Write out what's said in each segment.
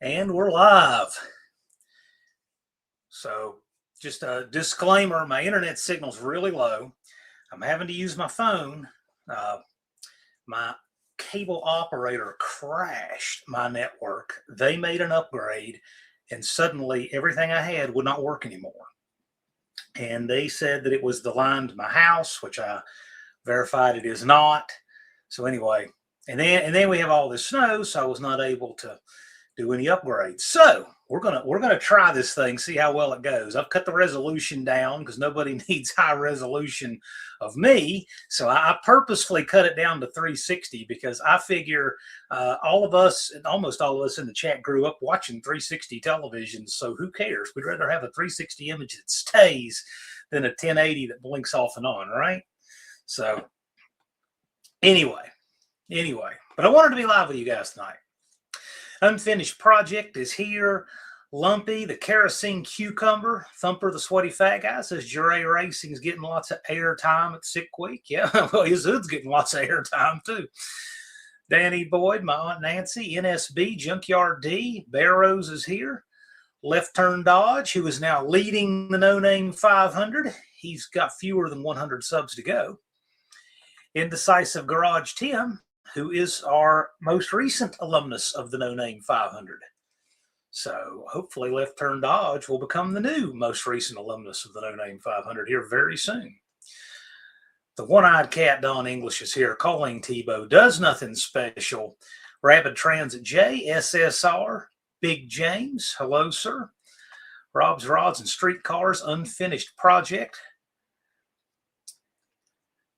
And we're live. So just a disclaimer, my internet signal's really low. I'm having to use my phone. My cable operator crashed my network. They made an upgrade and suddenly everything I had would not work anymore. And they said that it was the line to my house, which I verified it is not. So anyway, and then we have all this snow, so I was not able to do any upgrades. So we're gonna try this thing, see how well it goes. I've cut the resolution down because nobody needs high resolution of me. So I purposefully cut it down to 360 because I figure all of us, almost all of us in the chat grew up watching 360 television. So who cares? We'd rather have a 360 image that stays than a 1080 that blinks off and on, right? So anyway, but I wanted to be live with you guys tonight. Unfinished project is here. Lumpy, the kerosene cucumber. Thumper, the sweaty fat guy, says Jure Racing's getting lots of airtime at Sick Week. Yeah, well, his hood's getting lots of airtime too. Danny Boyd, my Aunt Nancy, NSB, Junkyard D, Barrows is here. Left Turn Dodge, who is now leading the No Name 500. He's got fewer than 100 subs to go. Indecisive Garage Tim, who is our most recent alumnus of the No Name 500. So hopefully Left Turn Dodge will become the new most recent alumnus of the No Name 500 here very soon. The One-Eyed Cat, Don English, is here. Calling Tebow, Does Nothing Special. Rapid Transit J, SSR, Big James, hello, sir. Rob's Rods and Streetcars, Unfinished Project.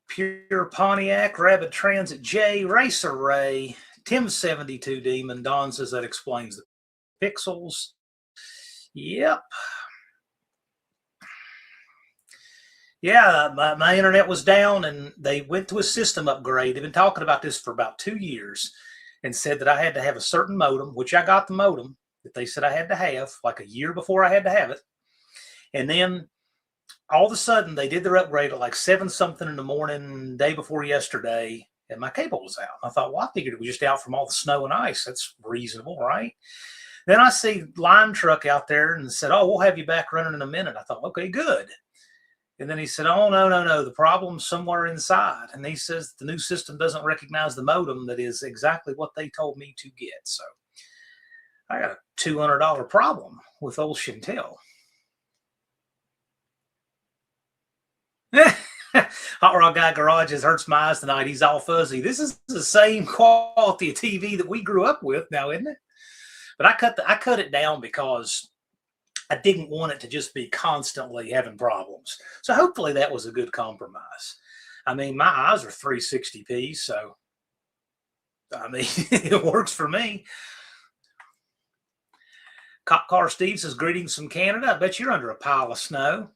Pure Pontiac, Rapid Transit J, Racer Ray, Tim 72 Demon. Don says that explains the pixels. Yep. Yeah, my internet was down and they went to a system upgrade. They've been talking about this for about 2 years and said that I had to have a certain modem, which I got the modem that they said I had to have like a year before I had to have it. And then all of a sudden, they did their upgrade at like 7 something in the morning, day before yesterday, and my cable was out. I thought, well, I figured it was just out from all the snow and ice. That's reasonable, right? Then I see Line Truck out there and said, oh, we'll have you back running in a minute. I thought, okay, good. And then he said, oh, no, the problem's somewhere inside. And he says the new system doesn't recognize the modem that is exactly what they told me to get. So I got a $200 problem with old Chantel. Hot Rod Guy Garages hurts my eyes tonight. He's all fuzzy. This is the same quality of TV that we grew up with now, isn't it? But I cut it down because I didn't want it to just be constantly having problems. So hopefully that was a good compromise. I mean, my eyes are 360p, so I mean, it works for me. Cop Car Steve says, greetings from Canada. I bet you're under a pile of snow.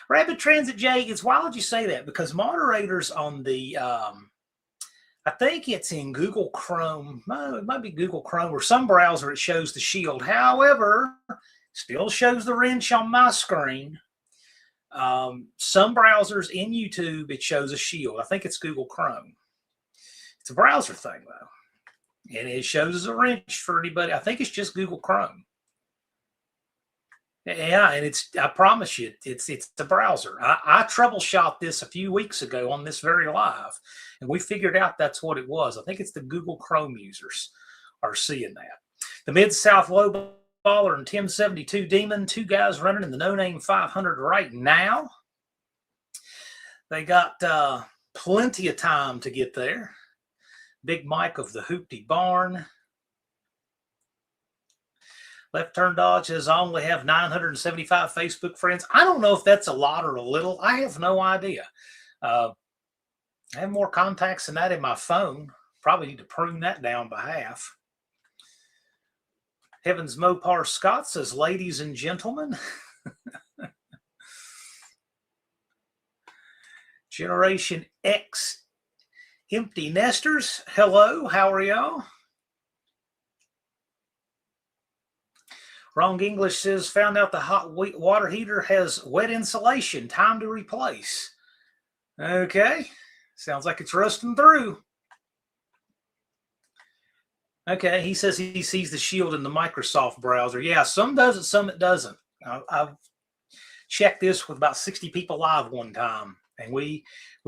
Rapid Transit J, it's wild you say that because moderators on the, I think it's in Google Chrome, it might be Google Chrome or some browser, it shows the shield. However, still shows the wrench on my screen. Some browsers in YouTube, it shows a shield. I think it's Google Chrome. It's a browser thing, though. And it shows as a wrench for anybody. I think it's just Google Chrome. Yeah, and I promise you, it's the browser. I troubleshot this a few weeks ago on this very live, and we figured out that's what it was. I think it's the Google Chrome users are seeing that. The Mid-South Low Baller and Tim 72 Demon, 2 guys running in the No Name 500 right now. They got plenty of time to get there. Big Mike of the Hoopty Barn. Left Turn Dodge says, I only have 975 Facebook friends. I don't know if that's a lot or a little. I have no idea. I have more contacts than that in my phone. Probably need to prune that down by half. Heavens Mopar Scott says, ladies and gentlemen. Generation X Empty Nesters, hello, how are y'all? Wrong English says, found out the hot water heater has wet insulation. Time to replace. Okay. Sounds like it's rusting through. Okay, he says he sees the Shield in the Microsoft browser. Yeah, some does it, some it doesn't. I've checked this with about 60 people live one time, and we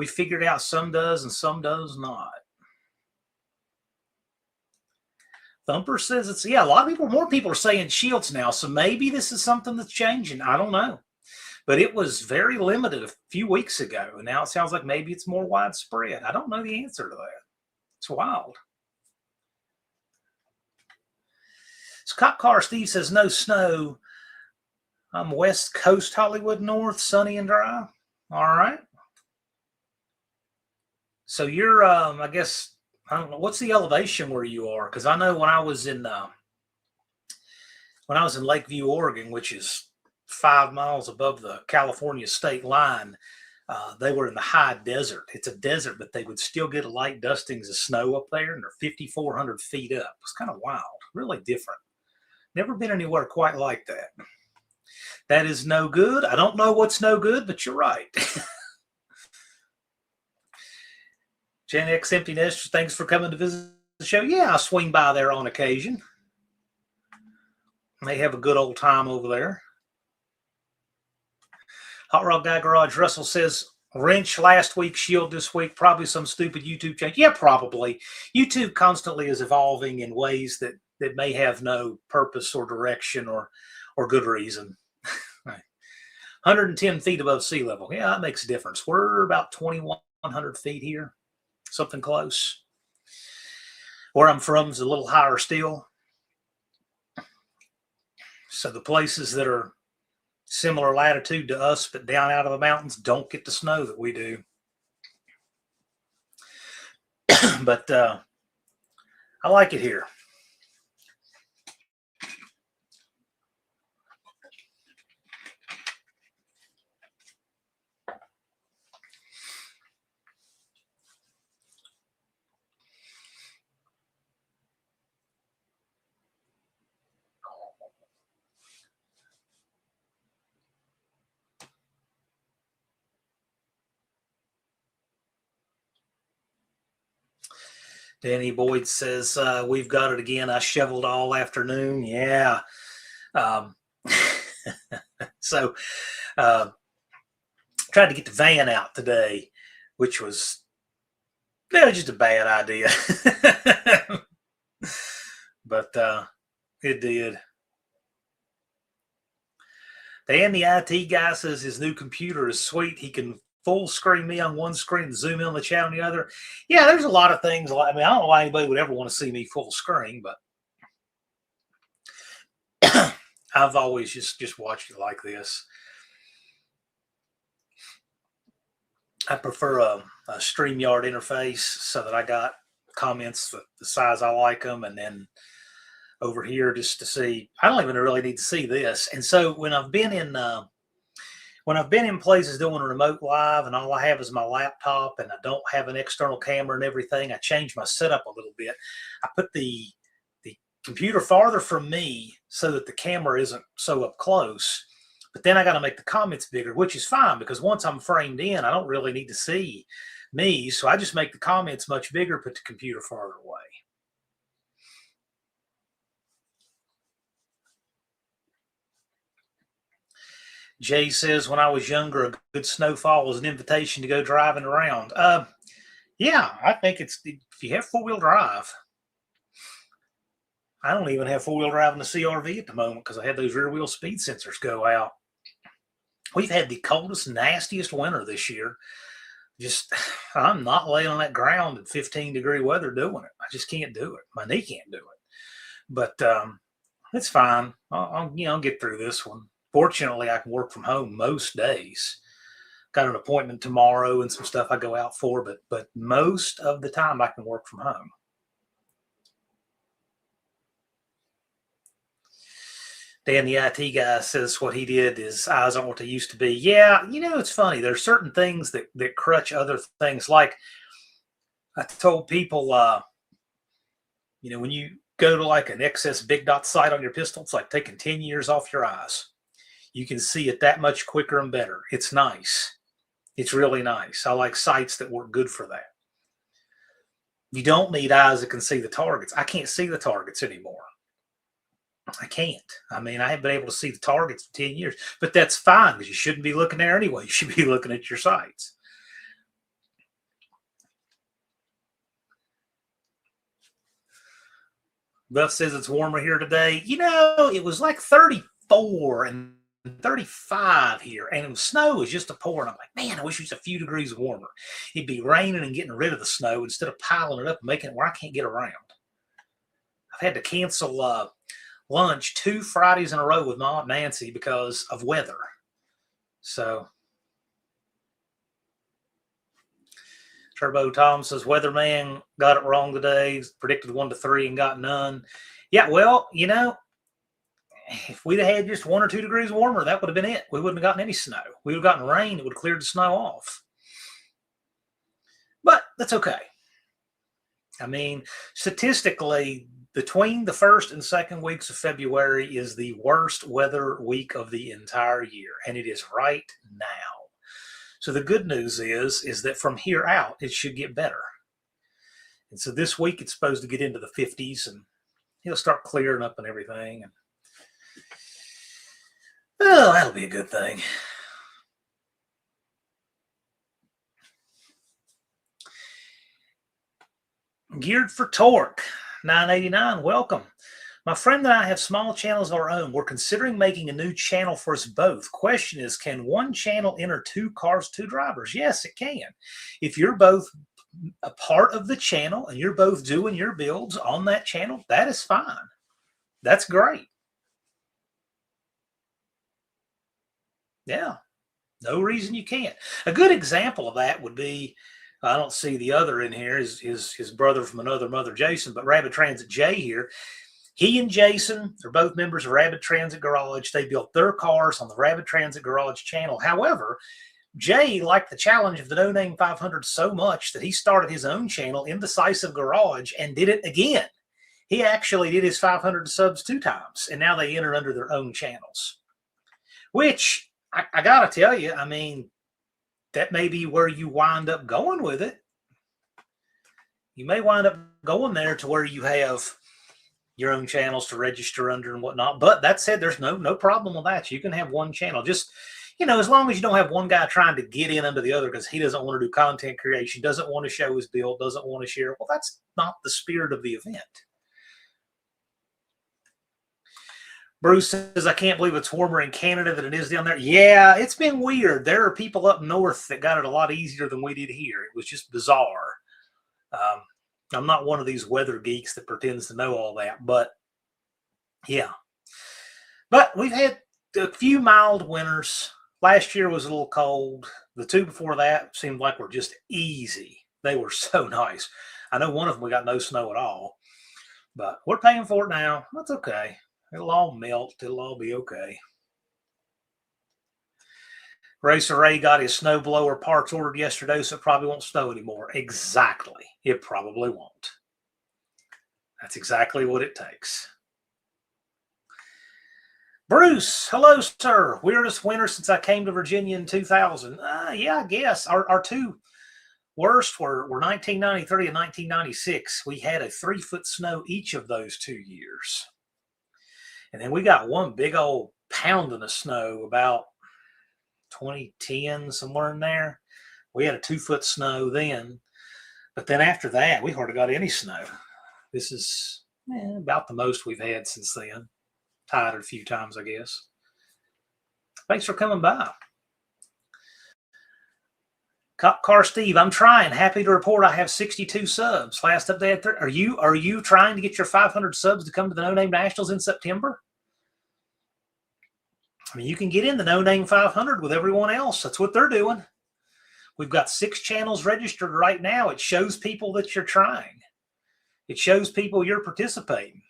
figured out some does and some does not. Thumper says it's, yeah, a lot of people, more people are saying Shields now, so maybe this is something that's changing. I don't know. But it was very limited a few weeks ago, and now it sounds like maybe it's more widespread. I don't know the answer to that. It's wild. Scott Carr Steve says no snow. I'm West Coast Hollywood North, sunny and dry. All right. So you're, I guess, I don't know, what's the elevation where you are? Because I know when I was in Lakeview, Oregon, which is 5 miles above the California state line, they were in the high desert. It's a desert, but they would still get light dustings of snow up there, and they're 5,400 feet up. It's kind of wild, really different. Never been anywhere quite like that. That is no good. I don't know what's no good, but you're right. Gen X Empty Nester, thanks for coming to visit the show. Yeah, I swing by there on occasion. They have a good old time over there. Hot Rod Guy Garage Russell says, wrench last week, Shield this week, probably some stupid YouTube change. Yeah, probably. YouTube constantly is evolving in ways that may have no purpose or direction or good reason. 110 feet above sea level. Yeah, that makes a difference. We're about 2,100 feet here, something close. Where I'm from is a little higher still. So the places that are similar latitude to us, but down out of the mountains, don't get the snow that we do. But I like it here. Danny Boyd says, we've got it again. I shoveled all afternoon. Yeah. So tried to get the van out today, which was just a bad idea. But it did. Dan, the IT guy, says his new computer is sweet. He can full screen me on one screen and zoom in on the chat on the other. Yeah, there's a lot of things. I mean, I don't know why anybody would ever want to see me full screen, but I've always just watched it like this. I prefer a StreamYard interface so that I got comments the size I like them, and then over here just to see. I don't even really need to see this. And so when I've been in places doing a remote live and all I have is my laptop and I don't have an external camera and everything, I change my setup a little bit. I put the computer farther from me so that the camera isn't so up close. But then I got to make the comments bigger, which is fine because once I'm framed in, I don't really need to see me. So I just make the comments much bigger, put the computer farther away. Jay says, when I was younger, a good snowfall was an invitation to go driving around. Yeah, I think if you have four-wheel drive. I don't even have four-wheel drive in the CRV at the moment because I had those rear-wheel speed sensors go out. We've had the coldest, nastiest winter this year. I'm not laying on that ground in 15-degree weather doing it. I just can't do it. My knee can't do it. But it's fine. I'll get through this one. Fortunately, I can work from home most days. Got an appointment tomorrow and some stuff I go out for, but most of the time I can work from home. Dan, the IT guy, says what he did, his eyes aren't what they used to be. Yeah, it's funny. There's certain things that crutch other things. Like I told people, when you go to like an excess big dot sight on your pistol, it's like taking 10 years off your eyes. You can see it that much quicker and better. It's nice. It's really nice. I like sights that work good for that. You don't need eyes that can see the targets. I can't see the targets anymore. I can't. I mean, I haven't been able to see the targets for 10 years, but that's fine because you shouldn't be looking there anyway. You should be looking at your sights. Beth says it's warmer here today. You know, it was like 34 and 35 here, and the snow was just a pouring. I'm like, man, I wish it was a few degrees warmer. It'd be raining and getting rid of the snow instead of piling it up and making it where I can't get around. I've had to cancel lunch 2 Fridays in a row with my Aunt Nancy because of weather. So, Turbo Tom says, weatherman got it wrong today. Predicted 1 to 3 and got none. Yeah, well, you know, if we'd have had just 1 or 2 degrees warmer, that would have been it. We wouldn't have gotten any snow. We would have gotten rain. It would have cleared the snow off. But that's okay. I mean, statistically, between the first and second weeks of February is the worst weather week of the entire year, and it is right now. So the good news is that from here out, it should get better. And so this week, it's supposed to get into the 50s, and it'll start clearing up and everything. And oh, that'll be a good thing. Geared for Torque, 989, welcome. My friend and I have small channels of our own. We're considering making a new channel for us both. Question is, can one channel enter 2 cars, 2 drivers? Yes, it can. If you're both a part of the channel and you're both doing your builds on that channel, that is fine. That's great. Yeah, no reason you can't. A good example of that would be, I don't see the other in here, is his brother from another mother, Jason, but Rabbit Transit Jay here. He and Jason are both members of Rabbit Transit Garage. They built their cars on the Rabbit Transit Garage channel. However, Jay liked the challenge of the No Name 500 so much that he started his own channel, Indecisive Garage, and did it again. He actually did his 500 subs 2 times, and now they enter under their own channels. Which, I got to tell you, I mean, that may be where you wind up going with it. You may wind up going there to where you have your own channels to register under and whatnot. But that said, there's no problem with that. You can have one channel. Just, you know, as long as you don't have one guy trying to get in under the other because he doesn't want to do content creation, doesn't want to show his build, doesn't want to share. Well, that's not the spirit of the event. Bruce says, I can't believe it's warmer in Canada than it is down there. Yeah, it's been weird. There are people up north that got it a lot easier than we did here. It was just bizarre. I'm not one of these weather geeks that pretends to know all that, but yeah. But we've had a few mild winters. Last year was a little cold. The 2 before that seemed like were just easy. They were so nice. I know one of them we got no snow at all, but we're paying for it now. That's okay. It'll all melt. It'll all be okay. Racer Ray got his snowblower parts ordered yesterday, so it probably won't snow anymore. Exactly. It probably won't. That's exactly what it takes. Bruce, hello, sir. Weirdest winter since I came to Virginia in 2000. Yeah, I guess. Our 2 worst were 1993 and 1996. We had a 3-foot snow each of those 2 years. And then we got one big old pounding of snow about 2010, somewhere in there. We had a 2-foot snow then. But then after that, we hardly got any snow. This is about the most we've had since then. Tied it a few times, I guess. Thanks for coming by. Cop Car Steve, I'm trying. Happy to report I have 62 subs. Last update. Are you trying to get your 500 subs to come to the No Name Nationals in September? I mean, you can get in the No Name 500 with everyone else. That's what they're doing. We've got 6 channels registered right now. It shows people that you're trying. It shows people you're participating.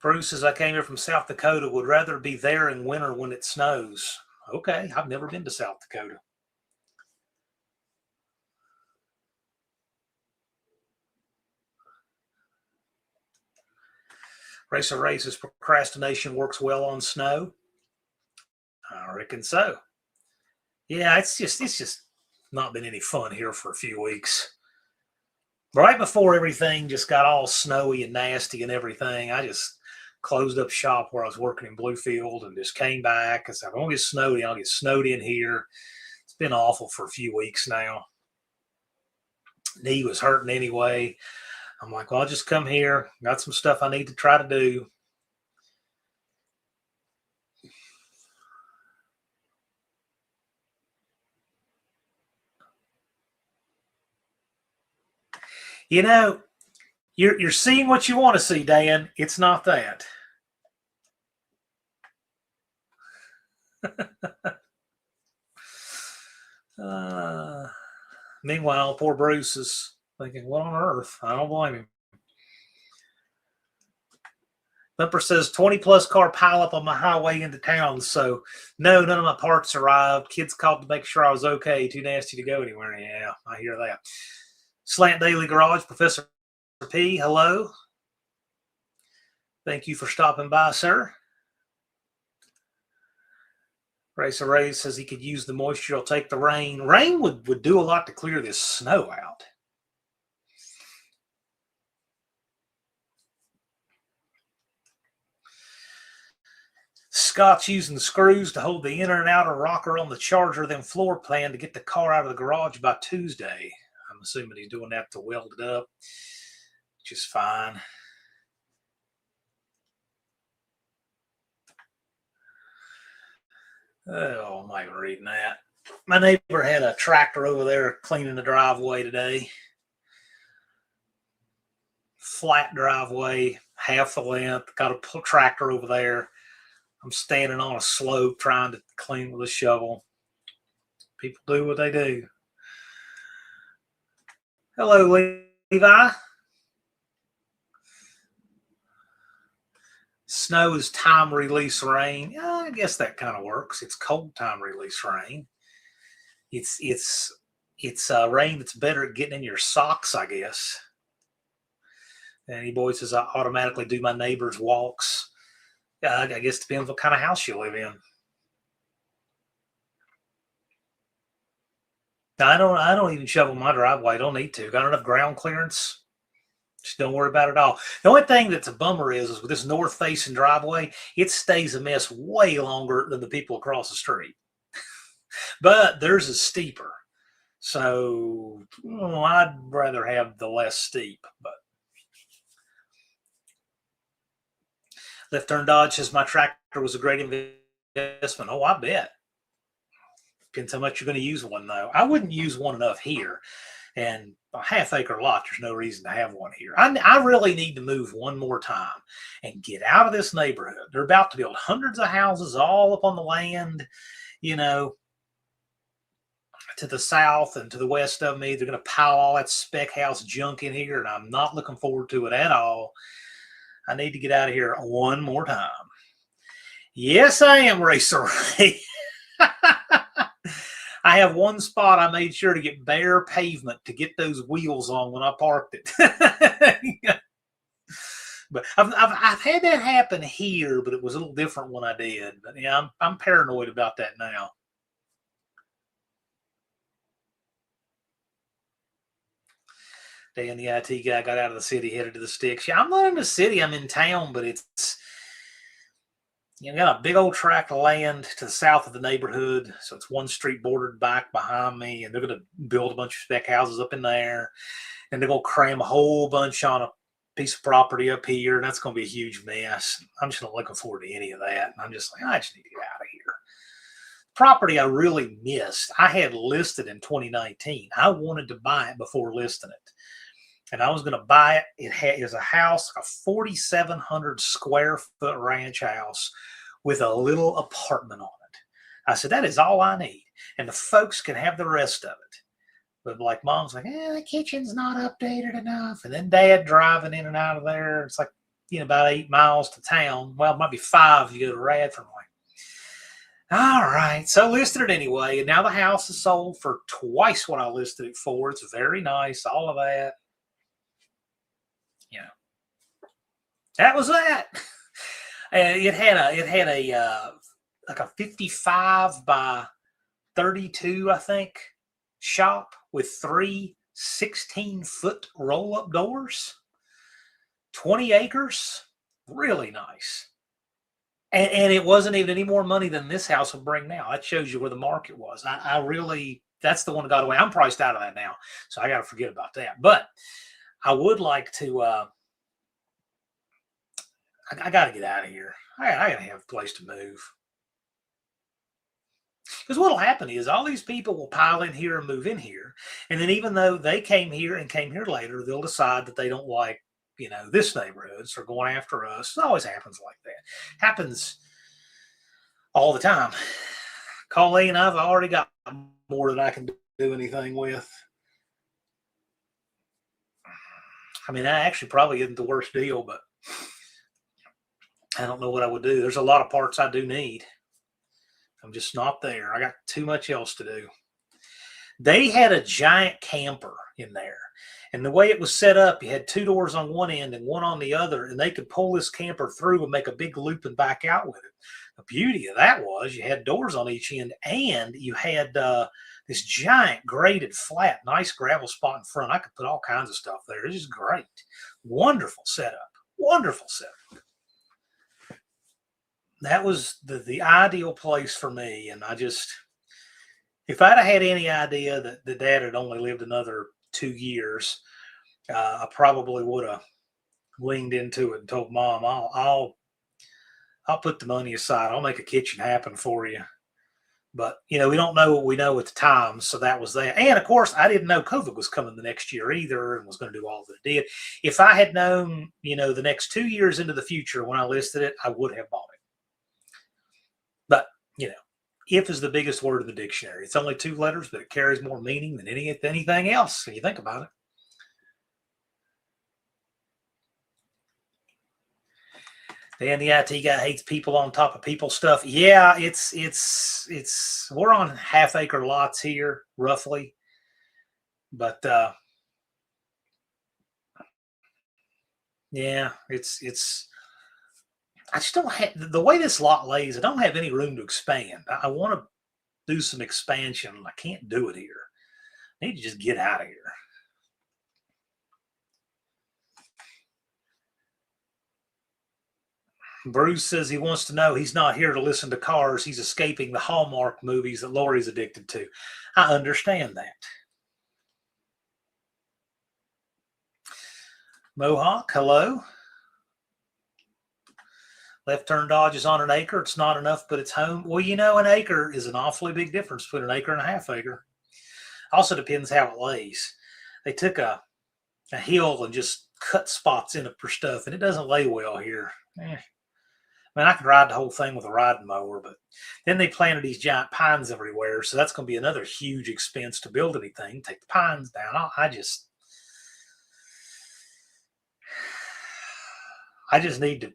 Bruce says, I came here from South Dakota. Would rather be there in winter when it snows. Okay, I've never been to South Dakota. Racer Races, procrastination works well on snow. I reckon so. Yeah, it's just not been any fun here for a few weeks. Right before everything just got all snowy and nasty and everything, I just closed up shop where I was working in Bluefield and just came back. I said, if I don't get snowed in, I'll get snowed in here. It's been awful for a few weeks now. Knee was hurting anyway. I'm like, well, I'll just come here. Got some stuff I need to try to do. You know, you're seeing what you want to see, Dan. It's not that. Meanwhile, poor Bruce is thinking, what on earth? I don't blame him. Bumper says 20 plus car pileup on my highway into town. So, no, none of my parts arrived. Kids called to make sure I was okay. Too nasty to go anywhere. Yeah, I hear that. Slant Daily Garage, Professor P, hello. Thank you for stopping by, sir. Racer Ray says he could use the moisture. I'll take the rain. Rain would do a lot to clear this snow out. Scott's using the screws to hold the inner and outer rocker on the charger, then floor plan to get the car out of the garage by Tuesday. I'm assuming he's doing that to weld it up, which is fine. Oh, I'm not even reading that. My neighbor had a tractor over there cleaning the driveway today. Flat driveway, half the length. Got a tractor over there. I'm standing on a slope trying to clean with a shovel. People do what they do. Hello, Levi. Snow is time release rain. Yeah, I guess that kind of works. It's cold time release rain. It's rain that's better at getting in your socks, I guess. And he boy says I automatically do my neighbor's walks. I guess it depends what kind of house you live in. I don't even shovel my driveway. I don't need to. Got enough ground clearance. Just don't worry about it at all. The only thing that's a bummer is with this north-facing driveway, it stays a mess way longer than the people across the street. But theirs is steeper. So I'd rather have the less steep. But Left Turn Dodge says my tractor was a great investment. Oh, I bet. Depends how much you're going to use one, though. I wouldn't use one enough here. And a half-acre lot, there's no reason to have one here. I really need to move one more time and get out of this neighborhood. They're about to build hundreds of houses all up on the land, you know, to the south and to the west of me. They're going to pile all that spec house junk in here, and I'm not looking forward to it at all. I need to get out of here one more time. Yes, I am, Racer Ray. I have one spot I made sure to get bare pavement to get those wheels on when I parked it. But I've had that happen here, but it was a little different when I did. But yeah, I'm paranoid about that now. Dan, the IT guy, got out of the city, headed to the sticks. Yeah, I'm not in the city. I'm in town, but it's, you know, got a big old tract of land to the south of the neighborhood. So it's one street bordered back behind me, and they're going to build a bunch of spec houses up in there. And they're going to cram a whole bunch on a piece of property up here. And that's going to be a huge mess. I'm just not looking forward to any of that. And I'm just like, I just need to get out of here. Property I really missed, I had listed in 2019. I wanted to buy it before listing it. And I was going to buy it. It was a house, a 4,700 square foot ranch house with a little apartment on it. I said, that is all I need. And the folks can have the rest of it. But like mom's like, the kitchen's not updated enough. And then dad driving in and out of there. It's like, you know, about 8 miles to town. Well, it might be 5 if you go to Radford. All right. So listed it anyway. And now the house is sold for twice what I listed it for. It's very nice. All of that. You know, that was that. It had a like a 55 by 32, I think, shop with 3 16-foot roll-up doors, 20 acres, really nice. And it wasn't even any more money than this house will bring now. That shows you where the market was. I really, that's the one that got away. I'm priced out of that now, so I got to forget about that. But I would like to, I got to get out of here. I got to have a place to move. Because what will happen is all these people will pile in here and move in here. And then even though they came here and came here later, they'll decide that they don't like, this neighborhood. So they're going after us. It always happens like that. Happens all the time. Colleen, I've already got more than I can do anything with. I mean, that actually probably isn't the worst deal, but I don't know what I would do. There's a lot of parts I do need. I'm just not there. I got too much else to do. They had a giant camper in there. And the way it was set up, you had 2 doors on one end and one on the other, and they could pull this camper through and make a big loop and back out with it. The beauty of that was you had doors on each end, and you had this giant graded flat, nice gravel spot in front. I could put all kinds of stuff there. It's just great. Wonderful setup. Wonderful setup. That was the ideal place for me. And if I'd have had any idea that the dad had only lived another 2 years, I probably would have leaned into it and told Mom, I'll put the money aside. I'll make a kitchen happen for you. But, we don't know what we know at the time. So that was that. And of course, I didn't know COVID was coming the next year either and was going to do all that it did. If I had known, the next 2 years into the future when I listed it, I would have bought it. But, if is the biggest word in the dictionary. It's only 2 letters, but it carries more meaning than anything else when you think about it. Dan, the IT guy hates people on top of people stuff. Yeah, we're on half-acre lots here, roughly. But yeah, I just don't have, the way this lot lays, I don't have any room to expand. I want to do some expansion. I can't do it here. I need to just get out of here. Bruce says he wants to know he's not here to listen to cars. He's escaping the Hallmark movies that Lori's addicted to. I understand that. Mohawk, hello. Left turn dodge is on an acre. It's not enough, but it's home. Well, an acre is an awfully big difference between an acre and a half acre. Also depends how it lays. They took a hill and just cut spots in it for stuff, and it doesn't lay well here. I mean, I could ride the whole thing with a riding mower, but then they planted these giant pines everywhere, so that's going to be another huge expense to build anything. Take the pines down. I just need to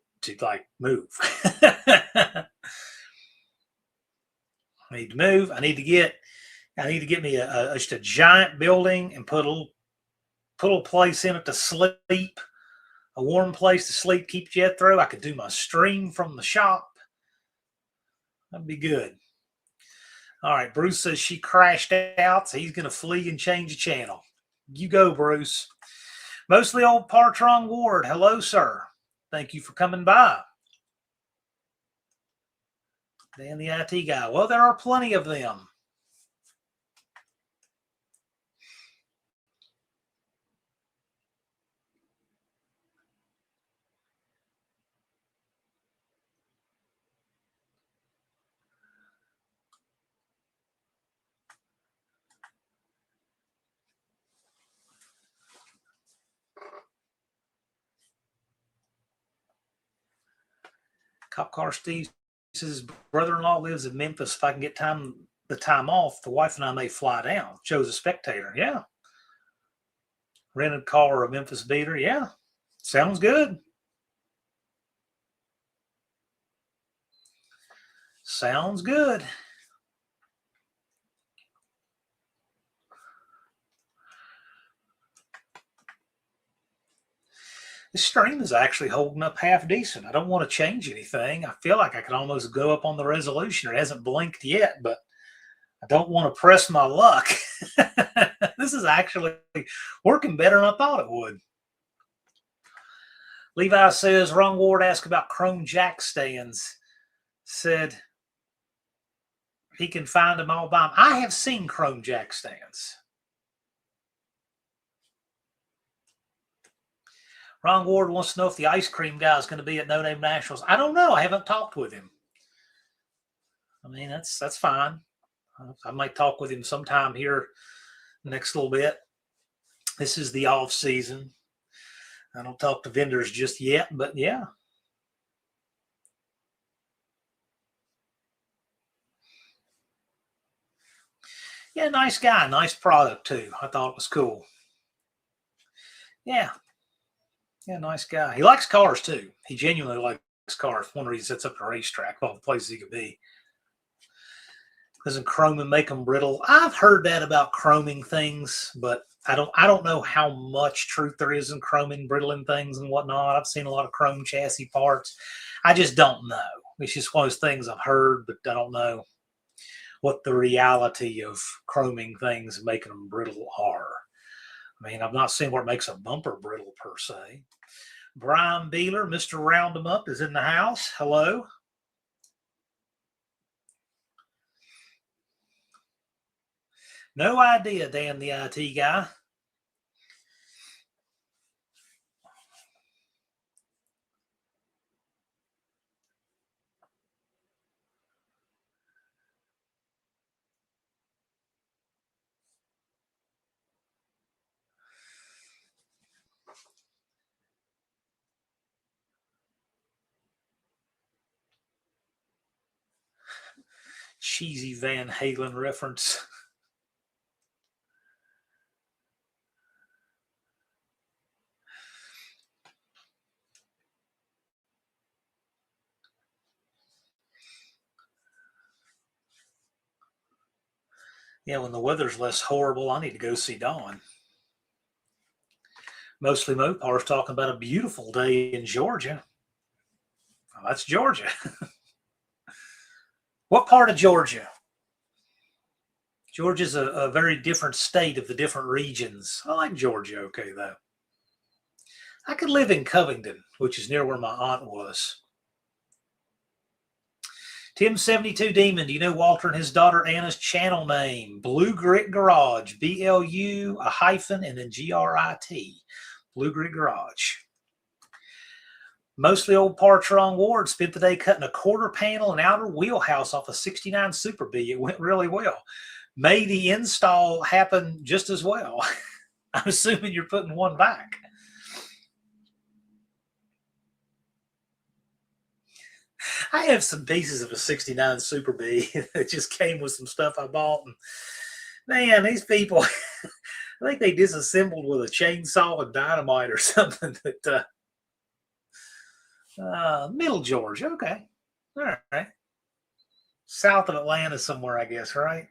move. I need to move. I need to get me just a giant building and put a little place in it to sleep, a warm place to sleep, keep Jethro. I could do my stream from the shop. That'd be good. All right, Bruce says she crashed out, so he's going to flee and change the channel. You go, Bruce. Mostly old Partron Ward. Hello, sir. Thank you for coming by. Dan, the IT guy. Well, there are plenty of them. Cop Car Steve says his brother-in-law lives in Memphis. If I can get the time off, the wife and I may fly down. Shows a spectator. Yeah. Rented car or a Memphis beater. Yeah. Sounds good. Sounds good. This stream is actually holding up half decent. I don't want to change anything. I feel like I could almost go up on the resolution. It hasn't blinked yet, but I don't want to press my luck. This is actually working better than I thought it would. Levi says, Ron Ward asked about chrome jack stands. Said he can find them all by them. I have seen chrome jack stands. Ron Ward wants to know if the ice cream guy is going to be at No Name Nationals. I don't know. I haven't talked with him. I mean, that's fine. I might talk with him sometime here next little bit. This is the off season. I don't talk to vendors just yet, but yeah. Yeah, nice guy. Nice product, too. I thought it was cool. Yeah. Yeah, nice guy. He likes cars, too. He genuinely likes cars. One reason he sets up the racetrack, all the places he could be. Doesn't chroming make them brittle? I've heard that about chroming things, but I don't know how much truth there is in chroming, brittling things and whatnot. I've seen a lot of chrome chassis parts. I just don't know. It's just one of those things I've heard, but I don't know what the reality of chroming things and making them brittle are. I mean, I've not seen where it makes a bumper brittle per se. Brian Beeler, Mr. Round 'em Up, is in the house. Hello. No idea, Dan the IT guy. Cheesy Van Halen reference. Yeah, when the weather's less horrible, I need to go see Dawn. Mostly Mopar's talking about a beautiful day in Georgia. Well, that's Georgia. What part of Georgia? Georgia's a very different state of the different regions. I like Georgia okay, though. I could live in Covington, which is near where my aunt was. Tim72 Demon, do you know Walter and his daughter Anna's channel name? Blue Grit Garage, BLU, a hyphen, and then GRIT. Blue Grit Garage. Mostly old parts are on Ward. Spent the day cutting a quarter panel and outer wheelhouse off a 69 Super B. It went really well. May the install happen just as well. I'm assuming you're putting one back. I have some pieces of a 69 Super B that just came with some stuff I bought. And man, these people, I think they disassembled with a chainsaw and dynamite or something. That Middle Georgia, okay. All right. South of Atlanta somewhere, I guess, right?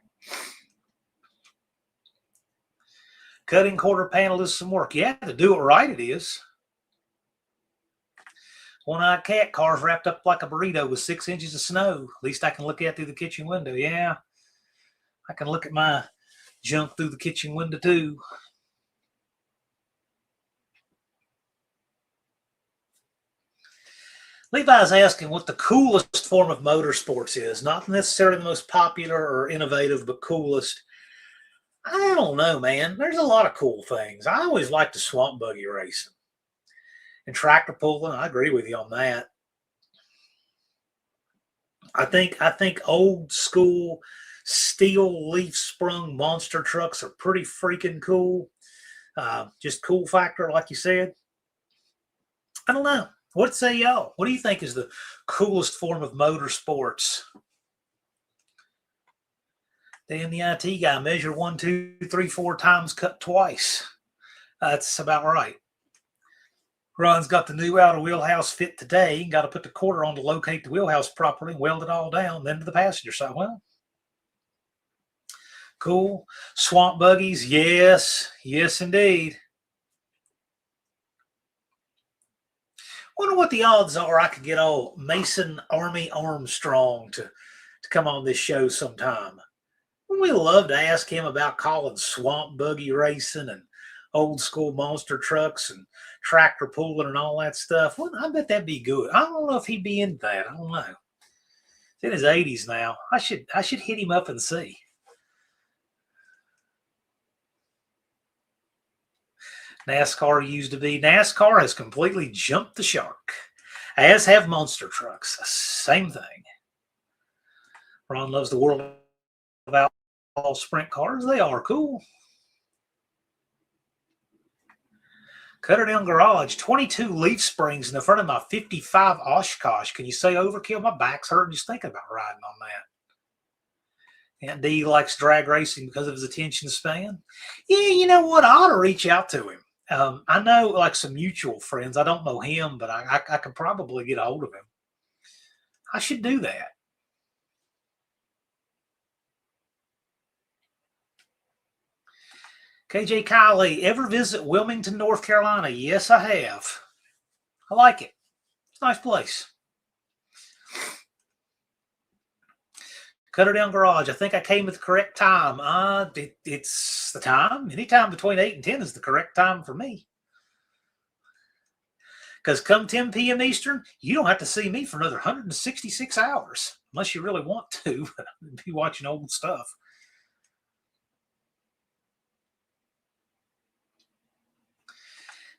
Cutting quarter panel is some work. Yeah, to do it right, it is. One-eyed cat car's wrapped up like a burrito with 6 inches of snow. At least I can look at through the kitchen window. Yeah, I can look at my junk through the kitchen window too. Levi's asking what the coolest form of motorsports is. Not necessarily the most popular or innovative, but coolest. I don't know, man. There's a lot of cool things. I always liked the swamp buggy racing. And tractor pulling, I agree with you on that. I think old school steel leaf sprung monster trucks are pretty freaking cool. Just cool factor, like you said. I don't know. What say y'all? What do you think is the coolest form of motorsports? Dan the IT guy, measure 1, 2, 3, 4 times, cut twice. That's about right. Ron's got the new outer wheelhouse fit today. Got to put the quarter on to locate the wheelhouse properly, weld it all down, then to the passenger side. Well, cool. Swamp buggies, yes. Yes, indeed. Wonder what the odds are I could get old Mason Army Armstrong to come on this show sometime. We love to ask him about calling swamp buggy racing and old school monster trucks and tractor pulling and all that stuff. Well, I bet that'd be good. I don't know if he'd be into that. I don't know. He's in his 80s now. I should hit him up and see. NASCAR used to be. NASCAR has completely jumped the shark, as have monster trucks. Same thing. Ron loves the world of outlaw sprint cars. They are cool. Cutter Down Garage, 22 leaf springs in the front of my 55 Oshkosh. Can you say overkill? My back's hurting just thinking about riding on that. And D likes drag racing because of his attention span. Yeah, you know what? I ought to reach out to him. I know like some mutual friends. I don't know him, but I could probably get a hold of him. I should do that. KJ Kiley, ever visit Wilmington, North Carolina? Yes, I have. I like it. It's a nice place. Cutter Down Garage, I think I came at the correct time. It's the time. Anytime between 8 and 10 is the correct time for me. Because come 10 p.m. Eastern, you don't have to see me for another 166 hours. Unless you really want to. Be watching old stuff.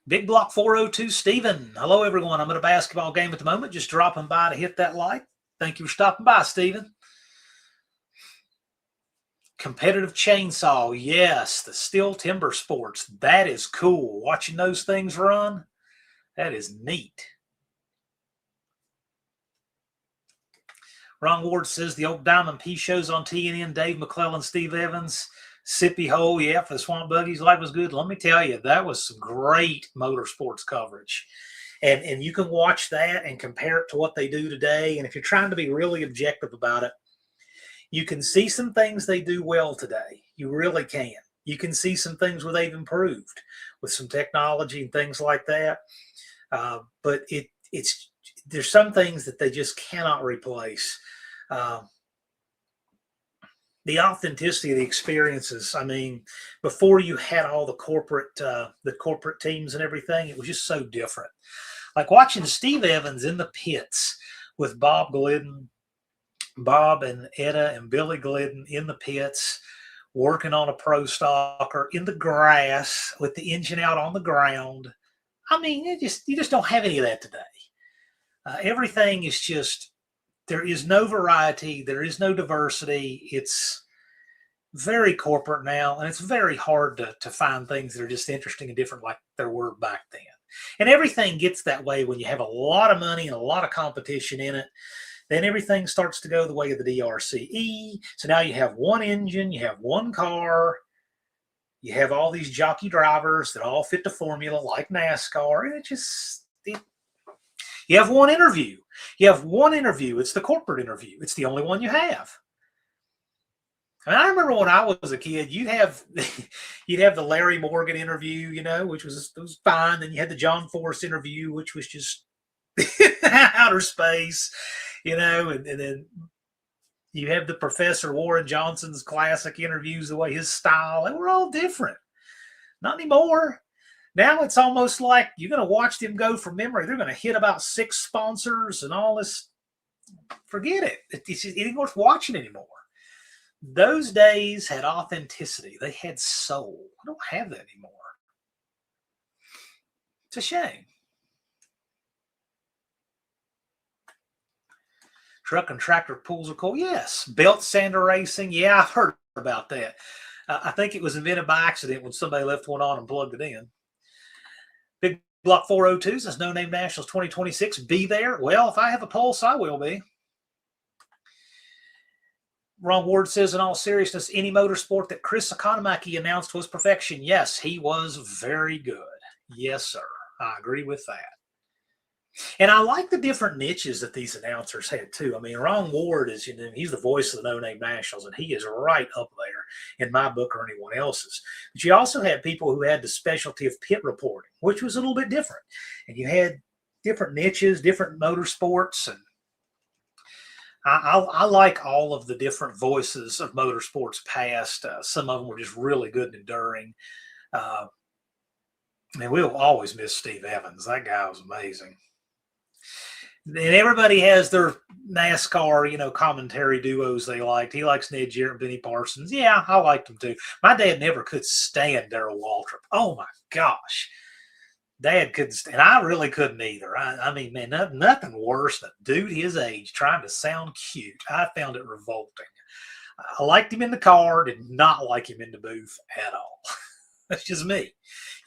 Big Block 402, Stephen. Hello, everyone. I'm at a basketball game at the moment. Just dropping by to hit that like. Thank you for stopping by, Stephen. Competitive chainsaw. Yes, the Steel Timber Sports. That is cool. Watching those things run, that is neat. Ron Ward says the old Diamond P shows on TNN, Dave McClellan, Steve Evans. Sippy Hole, yeah, for the Swamp Buggies. Life was good. Let me tell you, that was some great motorsports coverage. And you can watch that and compare it to what they do today. And if you're trying to be really objective about it, you can see some things they do well today. You really can. You can see some things where they've improved with some technology and things like that. But there's some things that they just cannot replace. The authenticity of the experiences. I mean, before you had all the corporate teams and everything, it was just so different. Like watching Steve Evans in the pits with Bob and Etta and Billy Glidden in the pits, working on a pro stalker in the grass with the engine out on the ground. I mean, you just don't have any of that today. Everything is just, there is no variety. There is no diversity. It's very corporate now, and it's very hard to find things that are just interesting and different like there were back then. And everything gets that way when you have a lot of money and a lot of competition in it. Then everything starts to go the way of the DRCE. So now you have one engine, you have one car, you have all these jockey drivers that all fit the formula like NASCAR, and you have one interview. You have one interview. It's the corporate interview. It's the only one you have. And I remember when I was a kid, you'd have the Larry Morgan interview, which was fine. Then you had the John Force interview, which was just outer space, and then you have the Professor Warren Johnson's classic interviews, the way his style, and we're all different. Not anymore. Now it's almost like you're going to watch them go from memory. They're going to hit about 6 sponsors and all this. Forget it. It ain't worth watching anymore. Those days had authenticity. They had soul. I don't have that anymore. It's a shame. Truck and tractor pools are cool. Yes. Belt sander racing. Yeah, I've heard about that. I think it was invented by accident when somebody left one on and plugged it in. Big Block 402 says No Name Nationals 2026. Be there. Well, if I have a pulse, I will be. Ron Ward says, in all seriousness, any motorsport that Chris Economaki announced was perfection. Yes, he was very good. Yes, sir. I agree with that. And I like the different niches that these announcers had, too. I mean, Ron Ward is, he's the voice of the No Name Nationals, and he is right up there in my book or anyone else's. But you also had people who had the specialty of pit reporting, which was a little bit different. And you had different niches, different motorsports, and I like all of the different voices of motorsports past. Some of them were just really good and enduring. I mean, we'll always miss Steve Evans. That guy was amazing. And everybody has their NASCAR, commentary duos they liked. He likes Ned Jarrett and Benny Parsons. Yeah, I liked them too. My dad never could stand Darrell Waltrip. Oh my gosh. Dad couldn't stand, and I really couldn't either. I mean, man, nothing worse than a dude his age trying to sound cute. I found it revolting. I liked him in the car, did not like him in the booth at all. That's just me.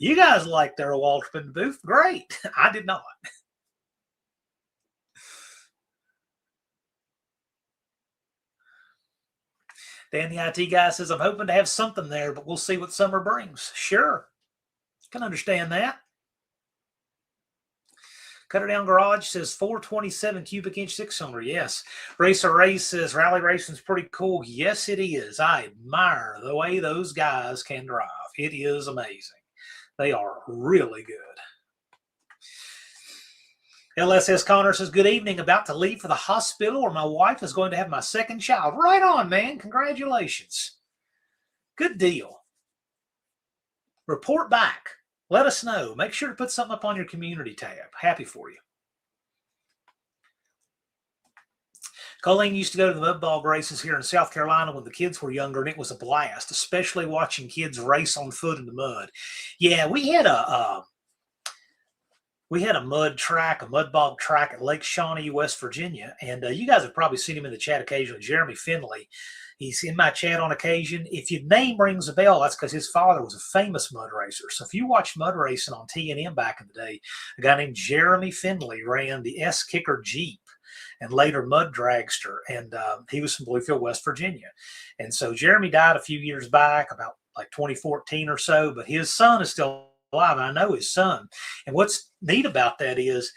You guys like Darrell Waltrip in the booth? Great. I did not. Dan, the IT guy, says, I'm hoping to have something there, but we'll see what summer brings. Sure. Can understand that. Cutter Down Garage says 427 cubic inch 6-cylinder. Yes. Racer Race says rally racing's pretty cool. Yes, it is. I admire the way those guys can drive. It is amazing. They are really good. LSS Connor says, good evening. About to leave for the hospital where my wife is going to have my second child. Right on, man. Congratulations. Good deal. Report back. Let us know. Make sure to put something up on your community tab. Happy for you. Colleen used to go to the mud bog races here in South Carolina when the kids were younger, and it was a blast, especially watching kids race on foot in the mud. Yeah, we had a mud bog track at Lake Shawnee, West Virginia, and you guys have probably seen him in the chat occasionally, Jeremy Finley. He's in my chat on occasion. If your name rings a bell, that's because his father was a famous mud racer. So if you watched mud racing on TNM back in the day, a guy named Jeremy Finley ran the S-Kicker Jeep and later Mud Dragster, and he was from Bluefield, West Virginia. And so Jeremy died a few years back, about like 2014 or so, but his son is still alive. I know his son. And what's neat about that is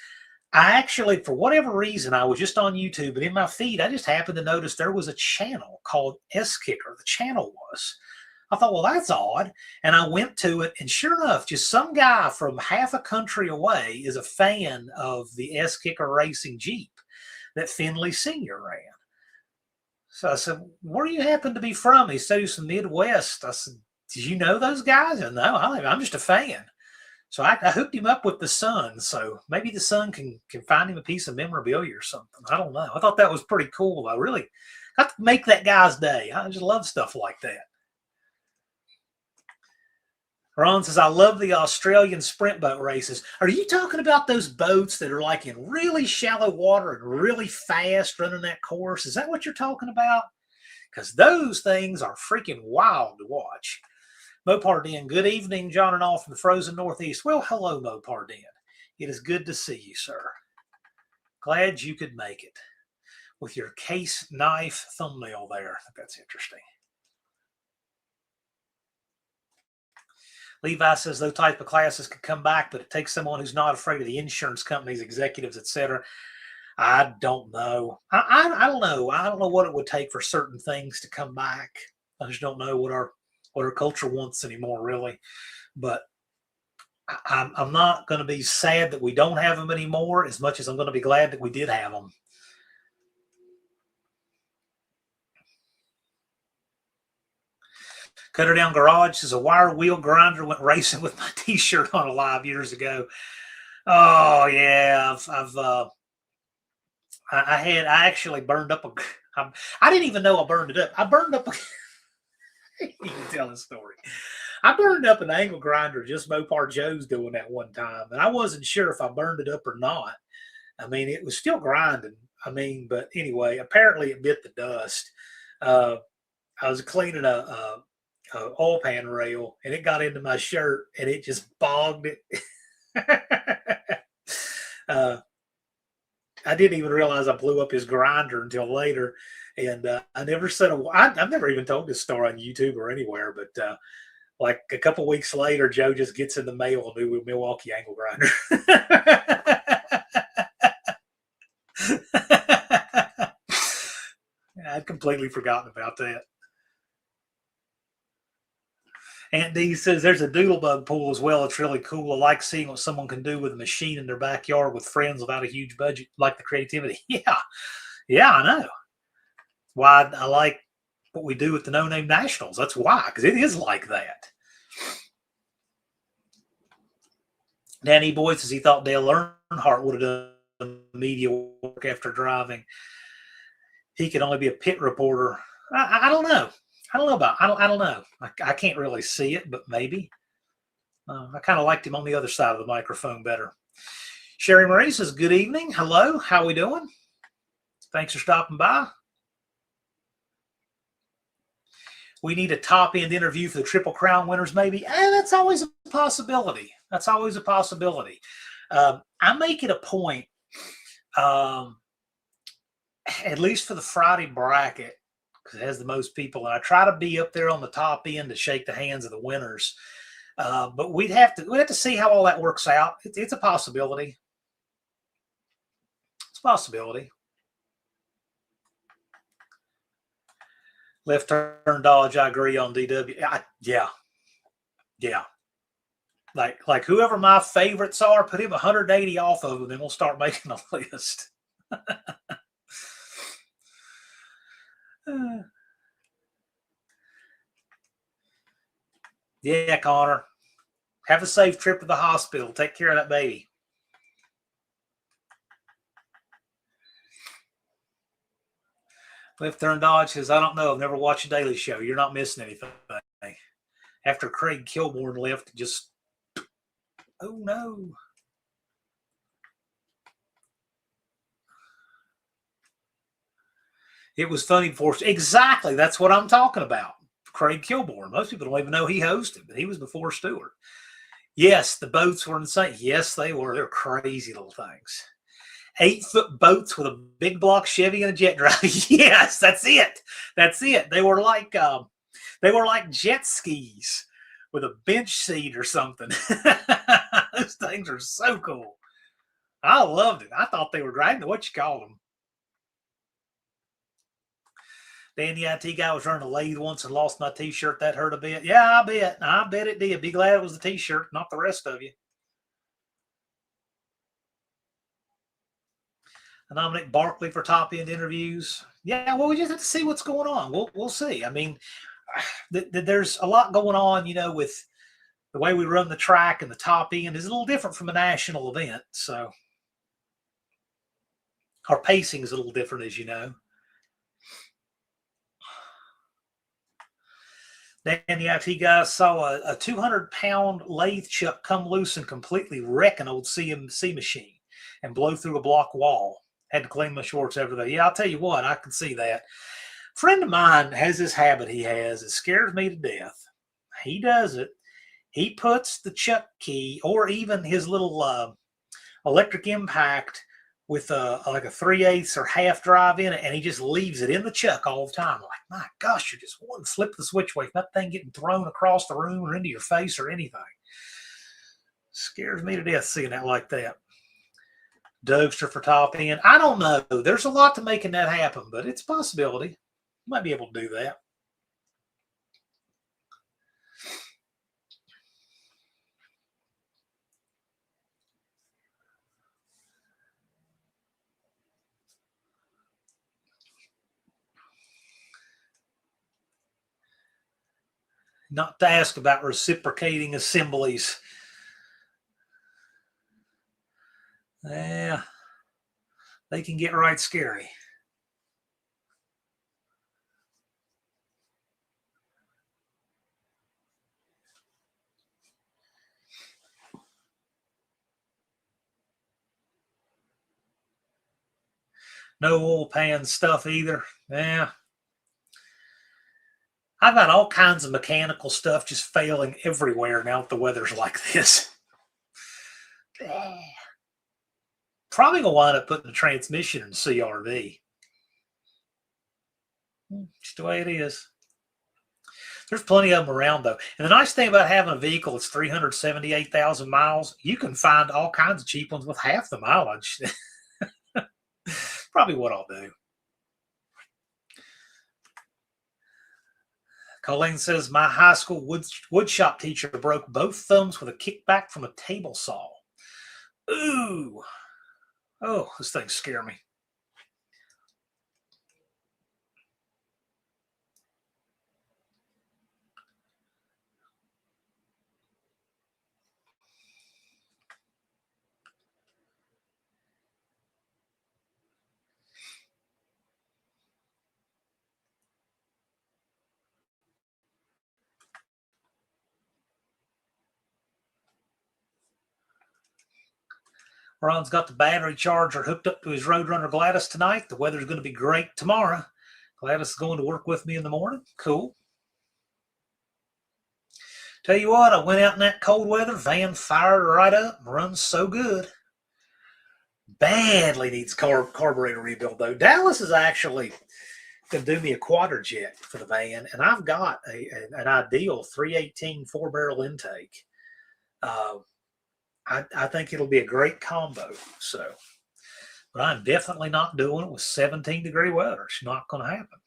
I actually, for whatever reason, I was just on YouTube, and in my feed, I just happened to notice there was a channel called S-Kicker. The channel was. I thought, well, that's odd. And I went to it, and sure enough, just some guy from half a country away is a fan of the S-Kicker Racing Jeep that Finley Sr. ran. So I said, where do you happen to be from? He said he's from Midwest. I said, did you know those guys? And no, I'm just a fan. So I hooked him up with the son. So maybe the son can find him a piece of memorabilia or something. I don't know. I thought that was pretty cool. I really got to make that guy's day. I just love stuff like that. Ron says, I love the Australian sprint boat races. Are you talking about those boats that are like in really shallow water and really fast running that course? Is that what you're talking about? Because those things are freaking wild to watch. Mopar Den, good evening, John and all from the frozen Northeast. Well, hello, Mopar Den. It is good to see you, sir. Glad you could make it with your case knife thumbnail there. That's interesting. Levi says those type of classes could come back, but it takes someone who's not afraid of the insurance companies, executives, etc. I don't know. I don't know. I don't know what it would take for certain things to come back. I just don't know what our culture wants anymore, really. But I'm not going to be sad that we don't have them anymore as much as I'm going to be glad that we did have them. Cutter Down Garage says a wire wheel grinder went racing with my T-shirt on alive years ago. Oh yeah, I actually burned up I didn't even know I burned it up. I burned up. You can tell the story. I burned up an angle grinder, just Mopar Joe's doing that one time, and I wasn't sure if I burned it up or not. I mean, it was still grinding. But anyway, apparently it bit the dust. I was cleaning a oil pan rail, and it got into my shirt, and it just bogged it. I didn't even realize I blew up his grinder until later. And I never said I've never even told this story on YouTube or anywhere, but like a couple weeks later, Joe just gets in the mail a new Milwaukee angle grinder. I'd completely forgotten about that. Aunt D says there's a doodlebug pool as well. It's really cool. I like seeing what someone can do with a machine in their backyard with friends without a huge budget. Like the creativity. Yeah, I know. Why I like what we do with the No Name Nationals. That's why, because it is like that. Danny Boyd says he thought Dale Earnhardt would have done media work after driving. He could only be a pit reporter. I don't know. I don't know. I can't really see it, but maybe. I kind of liked him on the other side of the microphone better. Sherry Marie says, good evening. Hello. How we doing? Thanks for stopping by. We need a top-end interview for the Triple Crown winners, maybe. That's always a possibility. That's always a possibility. I make it a point, at least for the Friday bracket, because it has the most people, and I try to be up there on the top end to shake the hands of the winners. But we'd have to see how all that works out. It's a possibility. It's a possibility. Left turn dodge, I agree on DW. Yeah. Like whoever my favorites are, put him 180 off of them, then we'll start making a list. Yeah, Connor. Have a safe trip to the hospital. Take care of that baby. Left turn dodge says, I don't know. I've never watched a Daily Show. You're not missing anything. After Craig Kilborn left, just, oh no. It was funny before. Exactly. That's what I'm talking about. Craig Kilborn. Most people don't even know he hosted, but he was before Stewart. Yes, the boats were insane. Yes, they were. They're crazy little things. 8-foot boats with a big block Chevy and a jet drive. Yes, that's it. That's it. They were like jet skis with a bench seat or something. Those things are so cool. I loved it. I thought they were great. What you call them? Danny IT guy was running a lathe once and lost my T-shirt. That hurt a bit. Yeah, I bet it did. Be glad it was the T-shirt, not the rest of you. I nominate Barkley for top end interviews. Yeah, well, we just have to see what's going on. We'll see. I mean, there's a lot going on, with the way we run the track, and the top end is a little different from a national event. So our pacing is a little different, as you know. Danny IT guys saw a 200-pound lathe chuck come loose and completely wreck an old CNC machine and blow through a block wall. Had to clean my shorts every day. Yeah, I'll tell you what, I can see that. A friend of mine has this habit he has. It scares me to death. He does it. He puts the chuck key or even his little electric impact with like a 3/8 or half drive in it, and he just leaves it in the chuck all the time. Like, my gosh, you're just one flip the switch away from that thing getting thrown across the room or into your face or anything. Scares me to death seeing that like that. Dougster for top end. I don't know. There's a lot to making that happen, but it's a possibility. You might be able to do that. Not to ask about reciprocating assemblies. Yeah, they can get right scary. No oil pan stuff either. Yeah. I've got all kinds of mechanical stuff just failing everywhere now that the weather's like this. Probably going to wind up putting the transmission in CRV. Just the way it is. There's plenty of them around, though. And the nice thing about having a vehicle that's 378,000 miles, you can find all kinds of cheap ones with half the mileage. Probably what I'll do. Colleen says, my high school woodshop teacher broke both thumbs with a kickback from a table saw. Ooh. Oh, this thing scared me. Ron's got the battery charger hooked up to his Road Runner Gladys tonight. The weather's going to be great tomorrow. Gladys is going to work with me in the morning. Cool. Tell you what, I went out in that cold weather, van fired right up, runs so good. Badly needs carburetor rebuild though. Dallas is actually going to do me a quadra jet for the van, and I've got an ideal 318 4-barrel intake. I think it'll be a great combo. So, but I'm definitely not doing it with 17-degree weather. It's not going to happen.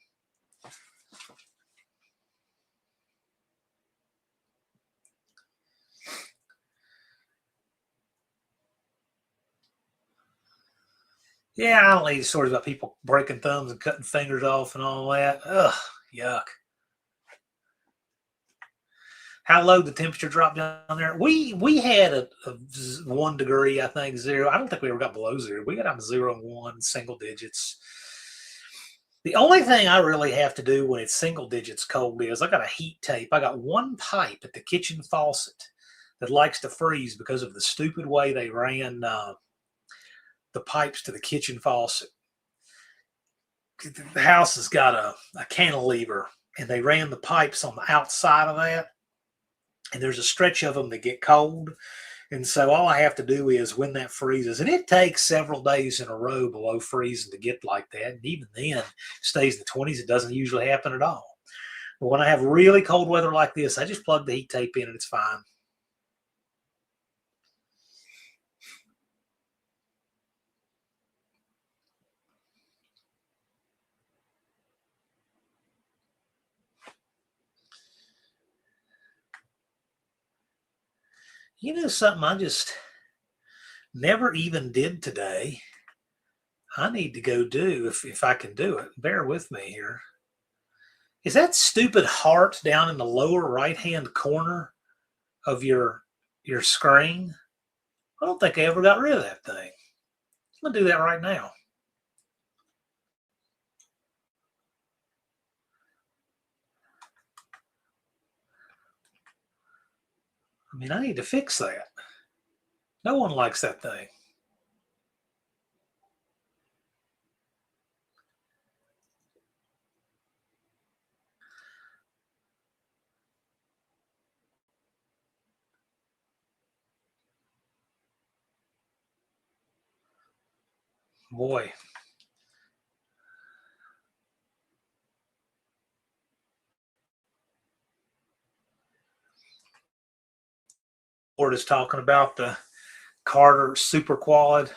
Yeah, I don't need stories about people breaking thumbs and cutting fingers off and all that. Ugh, yuck. How low the temperature dropped down there? We had a 1 degree, I think, 0. I don't think we ever got below 0. We got up 0 and 1, single digits. The only thing I really have to do when it's single digits cold is I got a heat tape. I got one pipe at the kitchen faucet that likes to freeze because of the stupid way they ran the pipes to the kitchen faucet. The house has got a cantilever, and they ran the pipes on the outside of that, and there's a stretch of them that get cold. And so all I have to do is when that freezes, and it takes several days in a row below freezing to get like that, and even then it stays in the 20s. It doesn't usually happen at all. But when I have really cold weather like this, I just plug the heat tape in and it's fine. You know something I just never even did today? I need to go do, if I can do it. Bear with me here. Is that stupid heart down in the lower right-hand corner of your screen? I don't think I ever got rid of that thing. I'm going to do that right now. I mean, I need to fix that. No one likes that thing. Boy. Ford is talking about the Carter Super Quad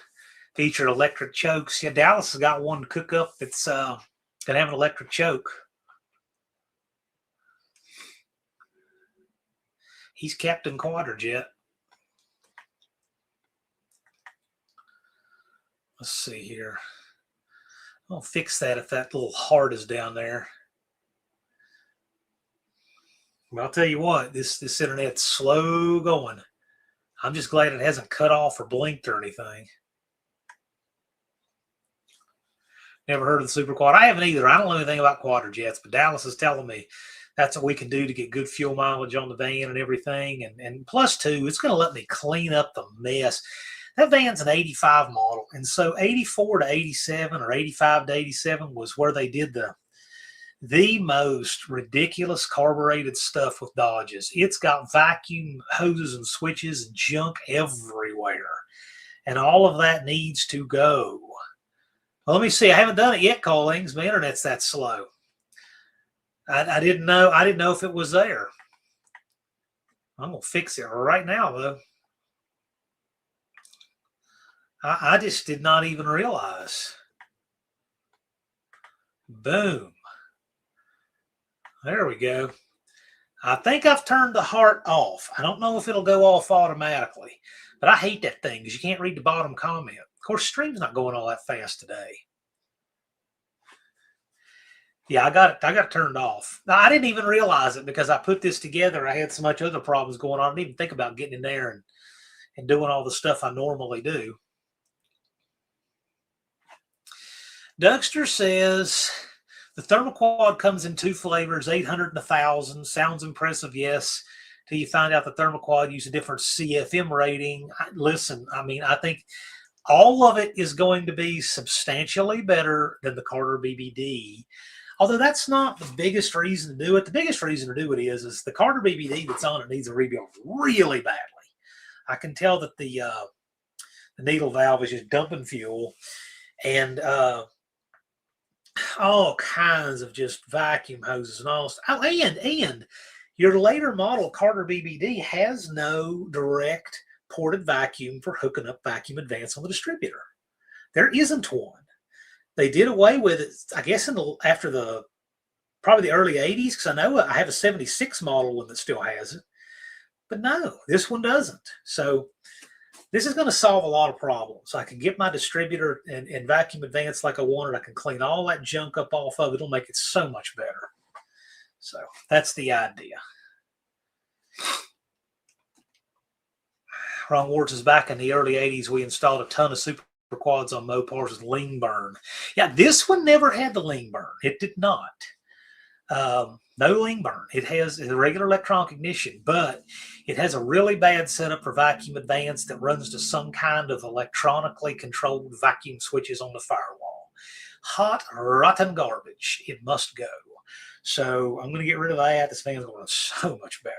featured electric chokes. Yeah, Dallas has got one to cook up that's going to have an electric choke. He's Captain Quadrojet. Let's see here. I'll fix that if that little heart is down there. Well, I'll tell you what, this internet's slow going. I'm just glad it hasn't cut off or blinked or anything. Never heard of the Super Quad. I haven't either. I don't know anything about quadrojets, but Dallas is telling me that's what we can do to get good fuel mileage on the van and everything. And plus two, it's going to let me clean up the mess. That van's an 85 model. And so 84 to 87 or 85 to 87 was where they did the most ridiculous carbureted stuff with Dodges. It's got vacuum hoses and switches and junk everywhere. And all of that needs to go. Well, let me see. I haven't done it yet, Collings. My internet's that slow. I didn't know. I didn't know if it was there. I'm gonna fix it right now, though. I just did not even realize. Boom. There we go. I think I've turned the heart off. I don't know if it'll go off automatically, but I hate that thing because you can't read the bottom comment. Of course, stream's not going all that fast today. Yeah, I got it. I got it turned off. Now, I didn't even realize it because I put this together. I had so much other problems going on. I didn't even think about getting in there and doing all the stuff I normally do. Dougster says the Thermoquad comes in 2 flavors, 800 and 1,000. Sounds impressive, yes. Till you find out the Thermoquad use a different CFM rating. Listen, I mean, I think all of it is going to be substantially better than the Carter BBD. Although that's not the biggest reason to do it. The biggest reason to do it is the Carter BBD that's on it needs a rebuild really badly. I can tell that the needle valve is just dumping fuel, and all kinds of just vacuum hoses and all. Oh, and your later model Carter BBD has no direct ported vacuum for hooking up vacuum advance on the distributor. There isn't one. They did away with it, I guess, after probably the early 80s, because I know I have a 76 model one that still has it. But no, this one doesn't. So this is going to solve a lot of problems. I can get my distributor and vacuum advance like I wanted. I can clean all that junk up off of it. It'll make it so much better. So that's the idea. Ron Wards is back in the early 80s. We installed a ton of super quads on Mopars with lean burn. Yeah, this one never had the lean burn. It did not. No lean burn. It has a regular electronic ignition, but it has a really bad setup for vacuum advance that runs to some kind of electronically controlled vacuum switches on the firewall. Hot, rotten garbage. It must go. So I'm going to get rid of that. This fan's going to run so much better.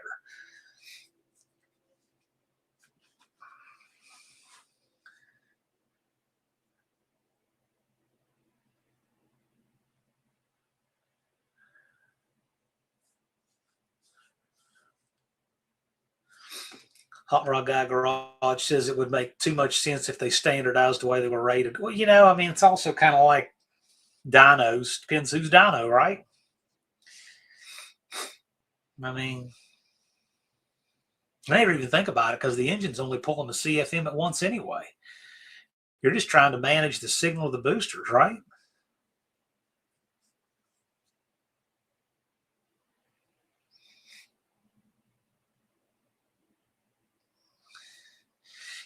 Hot Rod Guy Garage says it would make too much sense if they standardized the way they were rated. Well, I mean, it's also kind of like dynos. Depends who's dyno, right? I mean, I never even think about it because the engine's only pulling the CFM at once anyway. You're just trying to manage the signal of the boosters, right?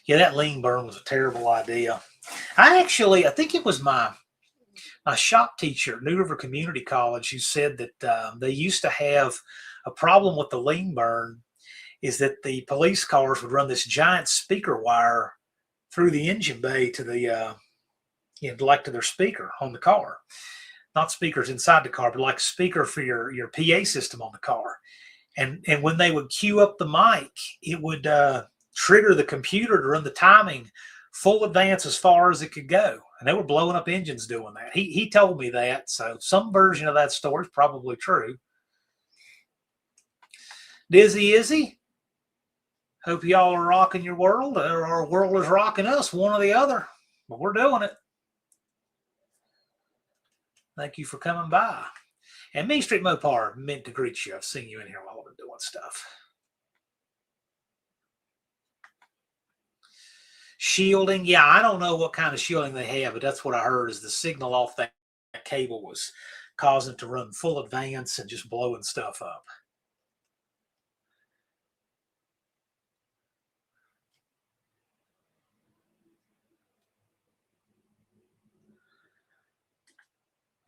Yeah, that lean burn was a terrible idea. I think it was my shop teacher at New River Community College who said that they used to have a problem with the lean burn is that the police cars would run this giant speaker wire through the engine bay to the like to their speaker on the car. Not speakers inside the car, but like a speaker for your PA system on the car. And when they would cue up the mic, it would trigger the computer to run the timing full advance as far as it could go. And they were blowing up engines doing that. He told me that. So some version of that story is probably true. Dizzy Izzy, hope y'all are rocking your world, or our world is rocking us, one or the other. But we're doing it. Thank you for coming by. And Main Street Mopar meant to greet you. I've seen you in here while I've been doing stuff. Shielding, yeah, I don't know what kind of shielding they have, but that's what I heard is the signal off that cable was causing it to run full advance and just blowing stuff up.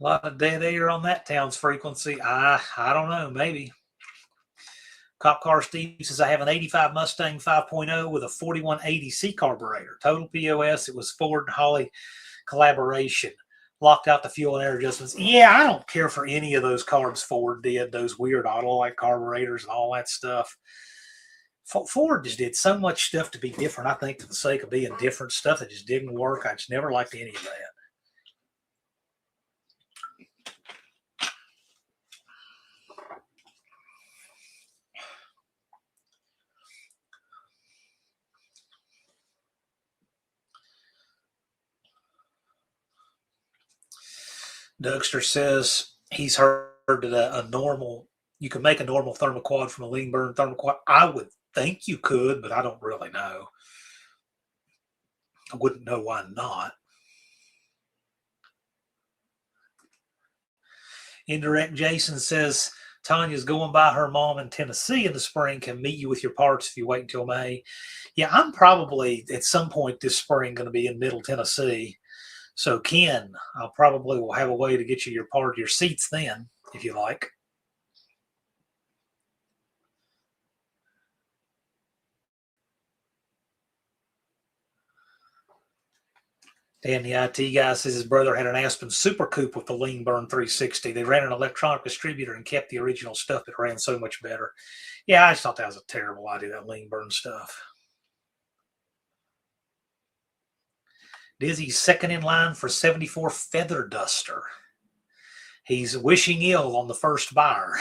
A lot of dead air on that town's frequency. I don't know, maybe. Cop Car Steve says, I have an 85 Mustang 5.0 with a 4180C carburetor. Total POS, it was Ford and Holley collaboration. Locked out the fuel and air adjustments. Yeah, I don't care for any of those carbs Ford did, those weird Autolite carburetors and all that stuff. Ford just did so much stuff to be different, I think, for the sake of being different stuff that just didn't work. I just never liked any of that. Dougster says he's heard that a normal, you can make a normal thermoquad from a lean burn thermoquad. I would think you could, but I don't really know. I wouldn't know why not. Indirect Jason says Tanya's going by her mom in Tennessee in the spring. Can meet you with your parts if you wait until May. Yeah, I'm probably at some point this spring going to be in Middle Tennessee. So Ken, I'll probably will have a way to get you your seats then, if you like. Dan, the IT guy, says his brother had an Aspen Super Coupe with the Lean Burn 360. They ran an electronic distributor and kept the original stuff. It ran so much better. Yeah, I just thought that was a terrible idea, that Lean Burn stuff. Dizzy's second in line for 74 Feather Duster. He's wishing ill on the first buyer.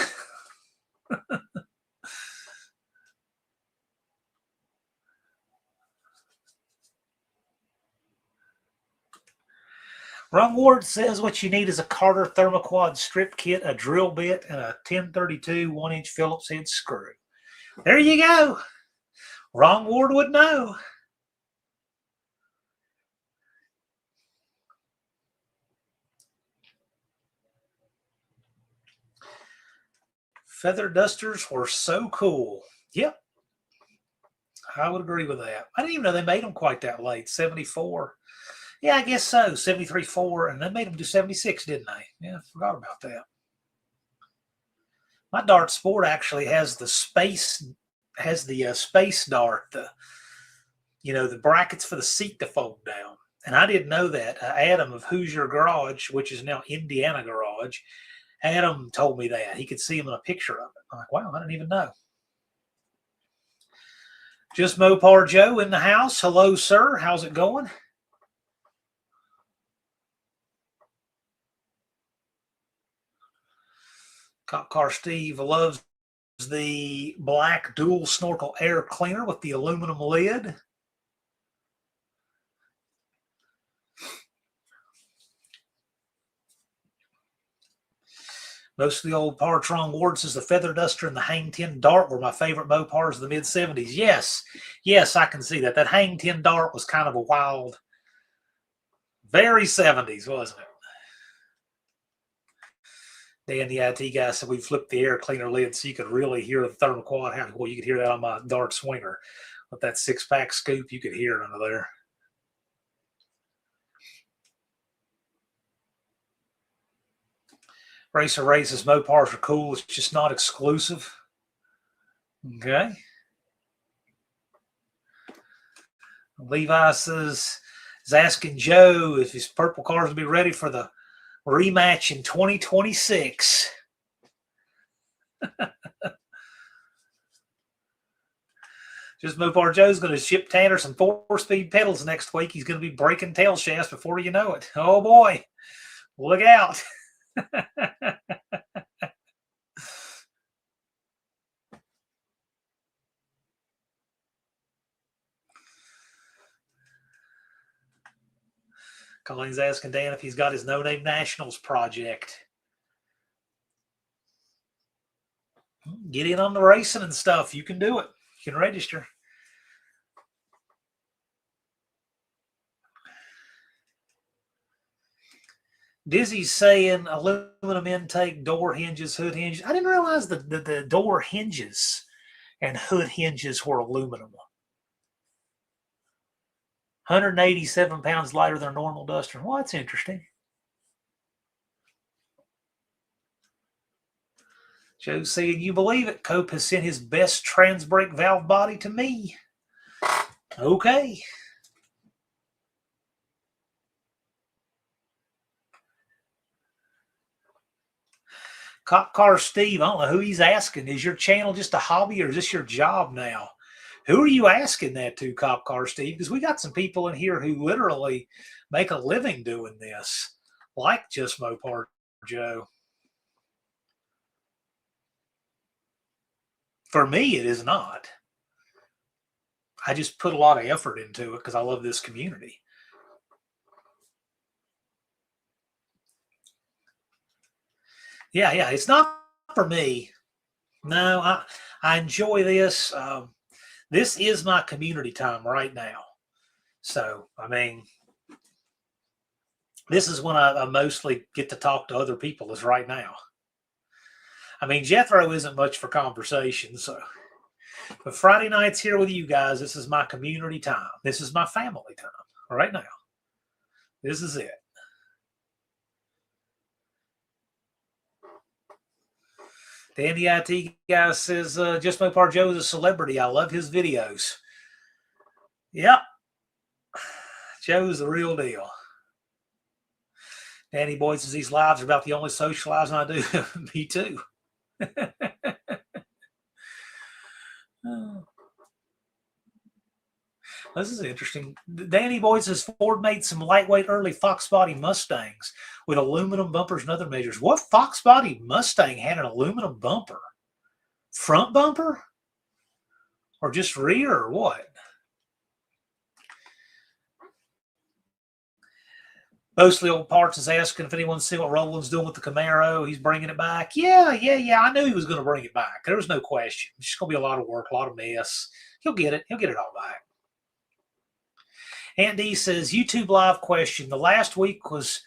Ron Ward says what you need is a Carter Thermoquad strip kit, a drill bit, and a 1032 1-inch Phillips head screw. There you go. Ron Ward would know. Feather dusters were so cool. Yep. I would agree with that. I didn't even know they made them quite that late. 74. Yeah, I guess so. 73 4, and they made them do 76, didn't they? Yeah, I forgot about that. My Dart Sport actually has the space dart, the brackets for the seat to fold down. And I didn't know that. Adam of Hoosier Garage, which is now Indiana Garage, Adam told me that. He could see him in a picture of it. I'm like, wow, I didn't even know. Just Mopar Joe in the house. Hello, sir. How's it going? Cop Car Steve loves the black dual snorkel air cleaner with the aluminum lid. Most of the old Partron Ward says the Feather Duster and the Hang 10 Dart were my favorite Mopars of the mid-70s. Yes, I can see that. That Hang 10 Dart was kind of a wild, very 70s, wasn't it? Dan, the IT guy, said we flipped the air cleaner lid so you could really hear the thermoquad. Well, you could hear that on my Dart Swinger. With that 6-pack scoop, you could hear it under there. Racer Races Mopars are cool. It's just not exclusive. Okay. Levi is asking Joe if his purple cars will be ready for the rematch in 2026. Just Mopar Joe's going to ship Tanner some 4-speed pedals next week. He's going to be breaking tail shafts before you know it. Oh, boy. Look out. Colleen's asking Dan if he's got his No Name Nationals project. Get in on the racing and stuff. You can do it. You can register. Dizzy's saying aluminum intake, door hinges, hood hinges. I didn't realize the door hinges and hood hinges were aluminum. 187 pounds lighter than a normal Duster. Well, that's interesting. Joe's saying, you believe it, Cope has sent his best trans brake valve body to me. Okay. Cop Car Steve, I don't know who he's asking. Is your channel just a hobby or is this your job now? Who are you asking that to, Cop Car Steve? Because we got some people in here who literally make a living doing this, like Just Mopar Joe. For me, it is not. I just put a lot of effort into it because I love this community. Yeah, it's not for me. No, I enjoy this. This is my community time right now. So, I mean, this is when I mostly get to talk to other people is right now. I mean, Jethro isn't much for conversation, so but Friday nights here with you guys, this is my community time. This is my family time right now. This is it. The NDIT guy says, Just Mopar Joe is a celebrity. I love his videos. Yep. Joe's the real deal. Danny Boyd says these lives are about the only socializing I do. Me too. This is interesting. Danny Boyd says Ford made some lightweight early Fox body Mustangs with aluminum bumpers and other measures. What Fox body Mustang had an aluminum bumper? Front bumper? Or just rear or what? Mostly Old Parts is asking if anyone's seen what Roland's doing with the Camaro. He's bringing it back. Yeah. I knew he was going to bring it back. There was no question. It's just going to be a lot of work, a lot of mess. He'll get it. He'll get it all back. Andy says, YouTube live question. The last week was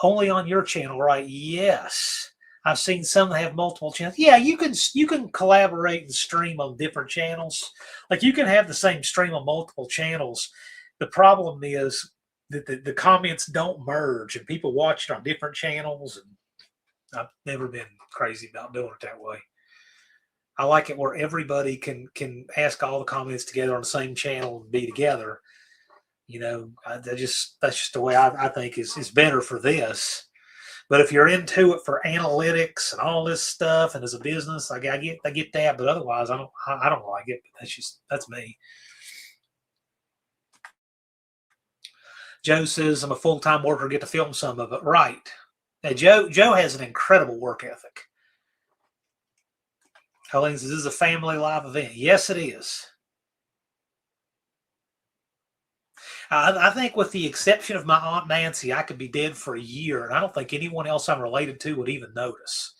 only on your channel, right? Yes. I've seen some that have multiple channels. Yeah, you can collaborate and stream on different channels. Like you can have the same stream on multiple channels. The problem is that the comments don't merge and people watch it on different channels. And I've never been crazy about doing it that way. I like it where everybody can ask all the comments together on the same channel and be together. You know, that's just the way I think is better for this. But if you're into it for analytics and all this stuff and as a business, I get that. But otherwise, I don't like it. That's me. Joe says I'm a full-time worker, get to film some of it. Right. Now, Joe has an incredible work ethic. Helene says this is a family live event. Yes, it is. I think with the exception of my Aunt Nancy, I could be dead for a year, and I don't think anyone else I'm related to would even notice.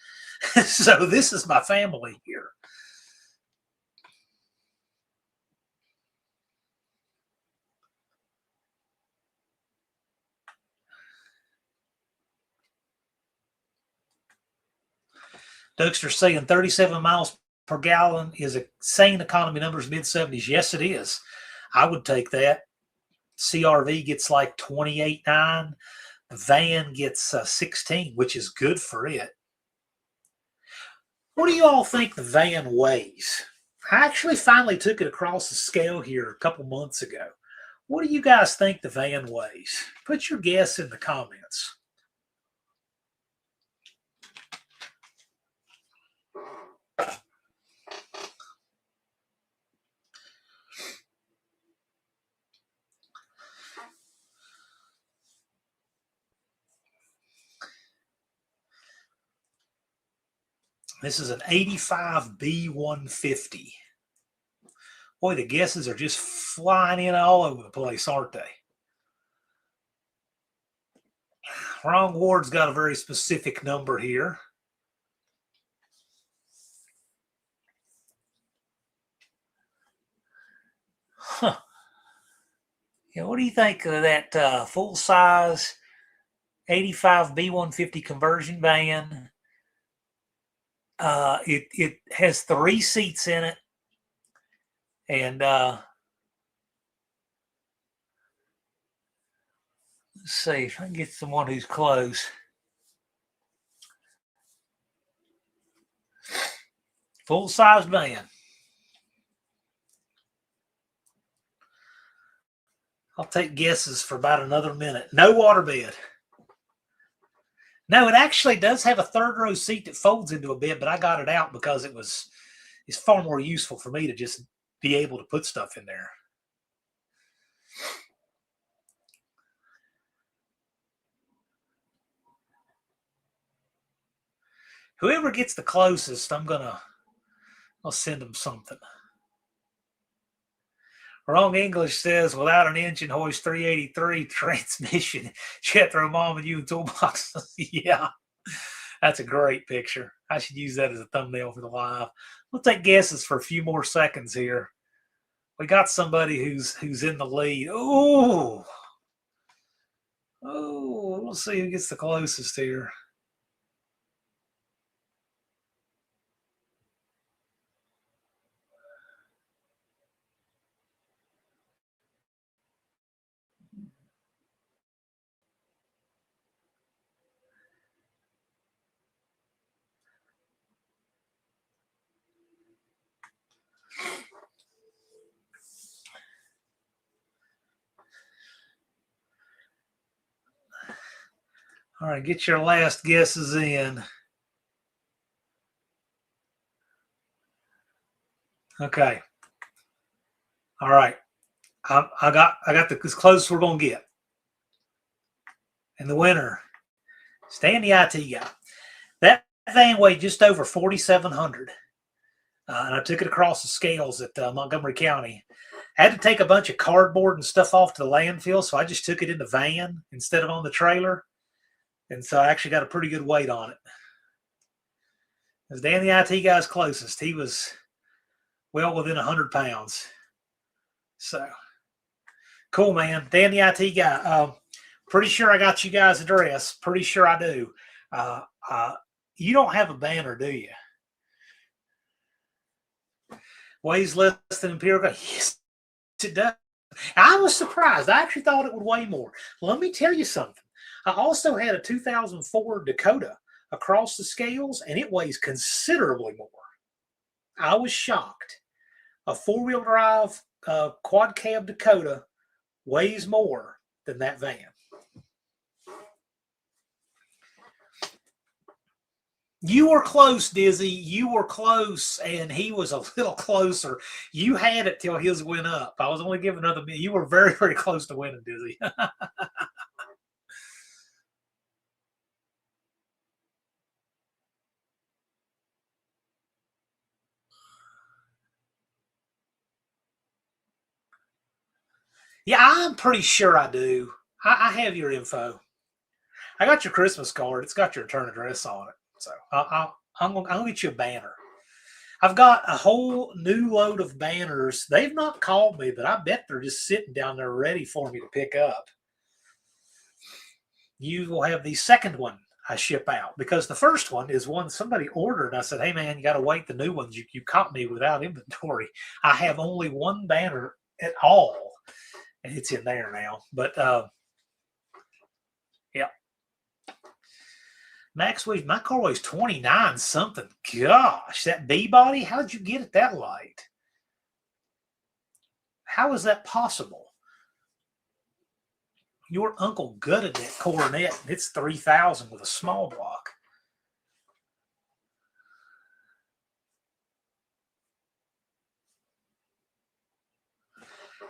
So this is my family here. Dougster saying 37 miles per gallon is insane economy numbers, mid-70s. Yes, it is. I would take that. CRV gets like 28.9. The van gets 16, which is good for it. What do you all think the van weighs? I actually finally took it across the scale here a couple months ago. What do you guys think the van weighs? Put your guess in the comments. This is an 85 B150. Boy, the guesses are just flying in all over the place, aren't they? Ron Ward's got a very specific number here. Huh. Yeah, what do you think of that full-size 85 B150 conversion van? It has 3 seats in it, and let's see if I can get someone who's close. Full-size van. I'll take guesses for about another minute. No waterbed. No, it actually does have a third row seat that folds into a bed, but I got it out because it's far more useful for me to just be able to put stuff in there. Whoever gets the closest, I'll send them something. Wrong English says, without an engine hoist, 383 transmission, Jethro Mom and you toolbox. Yeah, that's a great picture. I should use that as a thumbnail for the live. We'll take guesses for a few more seconds here. We got somebody who's in the lead. Oh, we'll see who gets the closest here. All right, get your last guesses in. Okay. All right. I got as close as we're gonna get. And the winner, stay in the IT guy. That thing weighed just over 4,700. And I took it across the scales at Montgomery County. I had to take a bunch of cardboard and stuff off to the landfill, so I just took it in the van instead of on the trailer. And so I actually got a pretty good weight on it. As Dan the IT guy's closest, he was well within 100 pounds. So cool, man. Dan the IT guy. Pretty sure I got you guys' address. Pretty sure I do. You don't have a banner, do you? Weighs less than Empirical? Yes, it does. I was surprised. I actually thought it would weigh more. Let me tell you something. I also had a 2004 Dakota across the scales, and it weighs considerably more. I was shocked. A four-wheel drive quad cab Dakota weighs more than that van. You were close, Dizzy. You were close, and he was a little closer. You had it till his went up. I was only giving another minute. You were very, very close to winning, Dizzy. Yeah, I'm pretty sure I do. I have your info. I got your Christmas card. It's got your return address on it. So I'm gonna get you a banner. I've got a whole new load of banners. They've not called me, but I bet they're just sitting down there ready for me to pick up. You will have the second one I ship out, because the first one is one somebody ordered. And I said, hey, man, you got to wait the new ones. You caught me without inventory. I have only one banner at all, and it's in there now. But yeah. Max weighs, my car weighs 29 something. Gosh, that B body, how did you get it that light? How is that possible? Your uncle gutted that Coronet. It's 3,000 with a small block.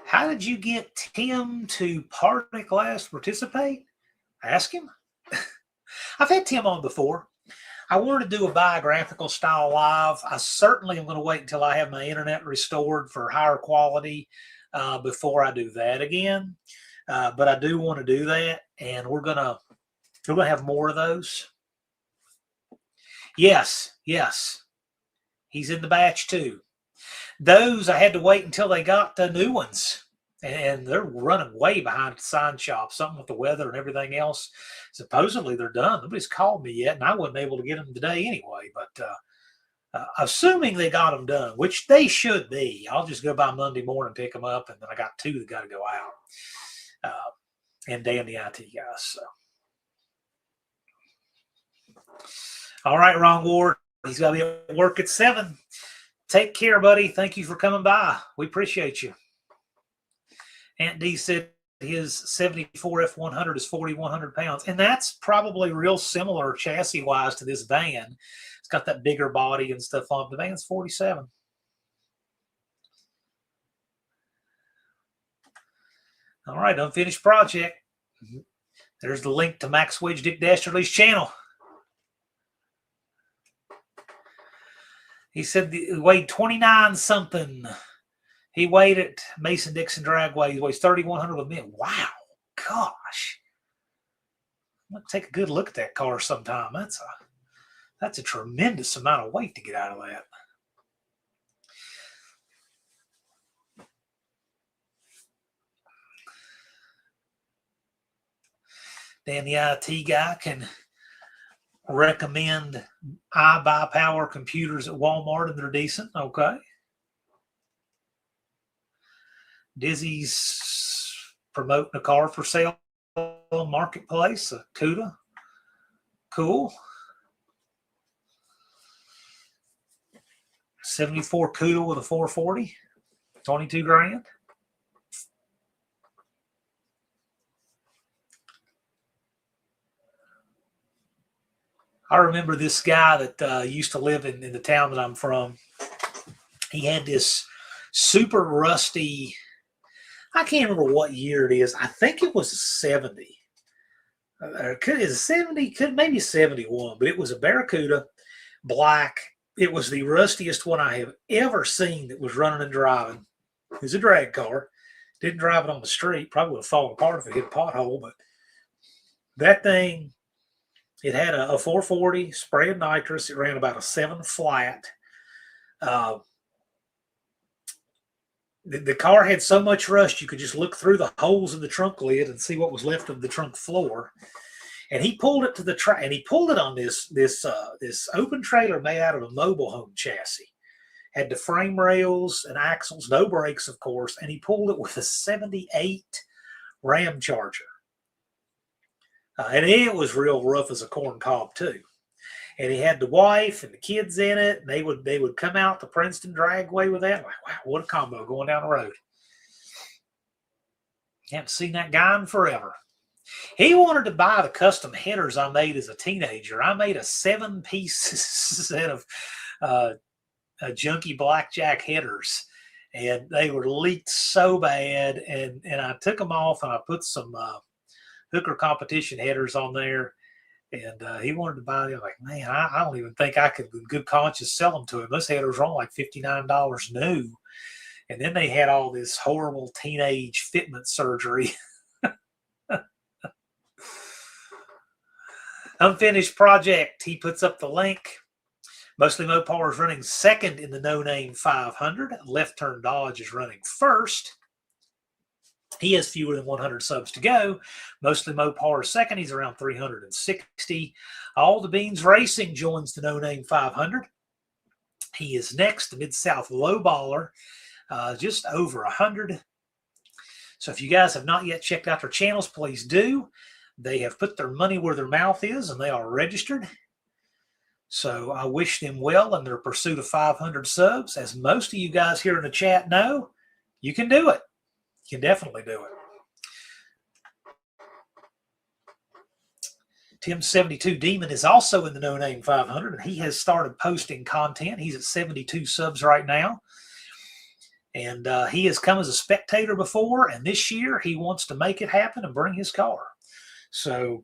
How did you get Tim to party class participate? Ask him. I've had Tim on before. I wanted to do a biographical style live. I certainly am going to wait until I have my internet restored for higher quality before I do that again. But I do want to do that, and we're gonna have more of those. Yes, he's in the batch too. Those I had to wait until they got the new ones, and they're running way behind the sign shop. Something with the weather and everything else. Supposedly they're done. Nobody's called me yet, and I wasn't able to get them today anyway. But assuming they got them done, which they should be, I'll just go by Monday morning and pick them up, and then I got 2 that got to go out. And Dan the IT guys. So. All right, Ron Ward. He's got to be at work at 7. Take care, buddy. Thank you for coming by. We appreciate you. Aunt D said his 74 F100 is 4,100 pounds. And that's probably real similar chassis-wise to this van. It's got that bigger body and stuff on it. The van's 47. All right, unfinished project. There's the link to Max Wedge Dick Dastardly's channel. He said he weighed 29 something. He weighed at Mason Dixon Dragway. He weighs 3,100 with me. Wow, gosh. I'm going to take a good look at that car sometime. That's That's a tremendous amount of weight to get out of that. Then the IT guy can recommend I buy power computers at Walmart and they're decent. Okay. Dizzy's promoting a car for sale on Marketplace, a CUDA. Cool. 74 CUDA with a 440, 22 grand. I remember this guy that used to live in the town that I'm from. He had this super rusty, I can't remember what year it is. I think it was a 70. Could is 70, could maybe 71, but it was a Barracuda, black. It was the rustiest one I have ever seen that was running and driving. It was a drag car. Didn't drive it on the street. Probably would have fallen apart if it hit a pothole, but that thing, it had a 440 sprayed nitrous. It ran about a 7 flat. The car had so much rust you could just look through the holes in the trunk lid and see what was left of the trunk floor. And he pulled it to the track, and he pulled it on this open trailer made out of a mobile home chassis. Had the frame rails and axles, no brakes, of course, and he pulled it with a 78 Ram Charger. And it was real rough as a corn cob too. And he had the wife and the kids in it, and they would come out to Princeton Dragway with that. Like, wow, what a combo going down the road. Haven't seen that guy in forever. He wanted to buy the custom headers I made as a teenager. I made a 7-piece set of junky blackjack headers, and they were leaked so bad. And I took them off, and I put some hooker competition headers on there. And he wanted to buy them. Like, man, I don't even think I could, in good conscience, sell them to him. Those headers were only like $59 new. And then they had all this horrible teenage fitment surgery. Unfinished project. He puts up the link. Mostly Mopar is running second in the No Name 500. Left Turn Dodge is running first. He has fewer than 100 subs to go. Mostly Mopar is second. He's around 360. All the Beans Racing joins the No Name 500. He is next, the Mid-South Low Baller, just over 100. So if you guys have not yet checked out their channels, please do. They have put their money where their mouth is, and they are registered. So I wish them well in their pursuit of 500 subs. As most of you guys here in the chat know, you can do it. You can definitely do it. Tim72 Demon is also in the No Name 500, and he has started posting content. He's at 72 subs right now. And he has come as a spectator before, and this year he wants to make it happen and bring his car. So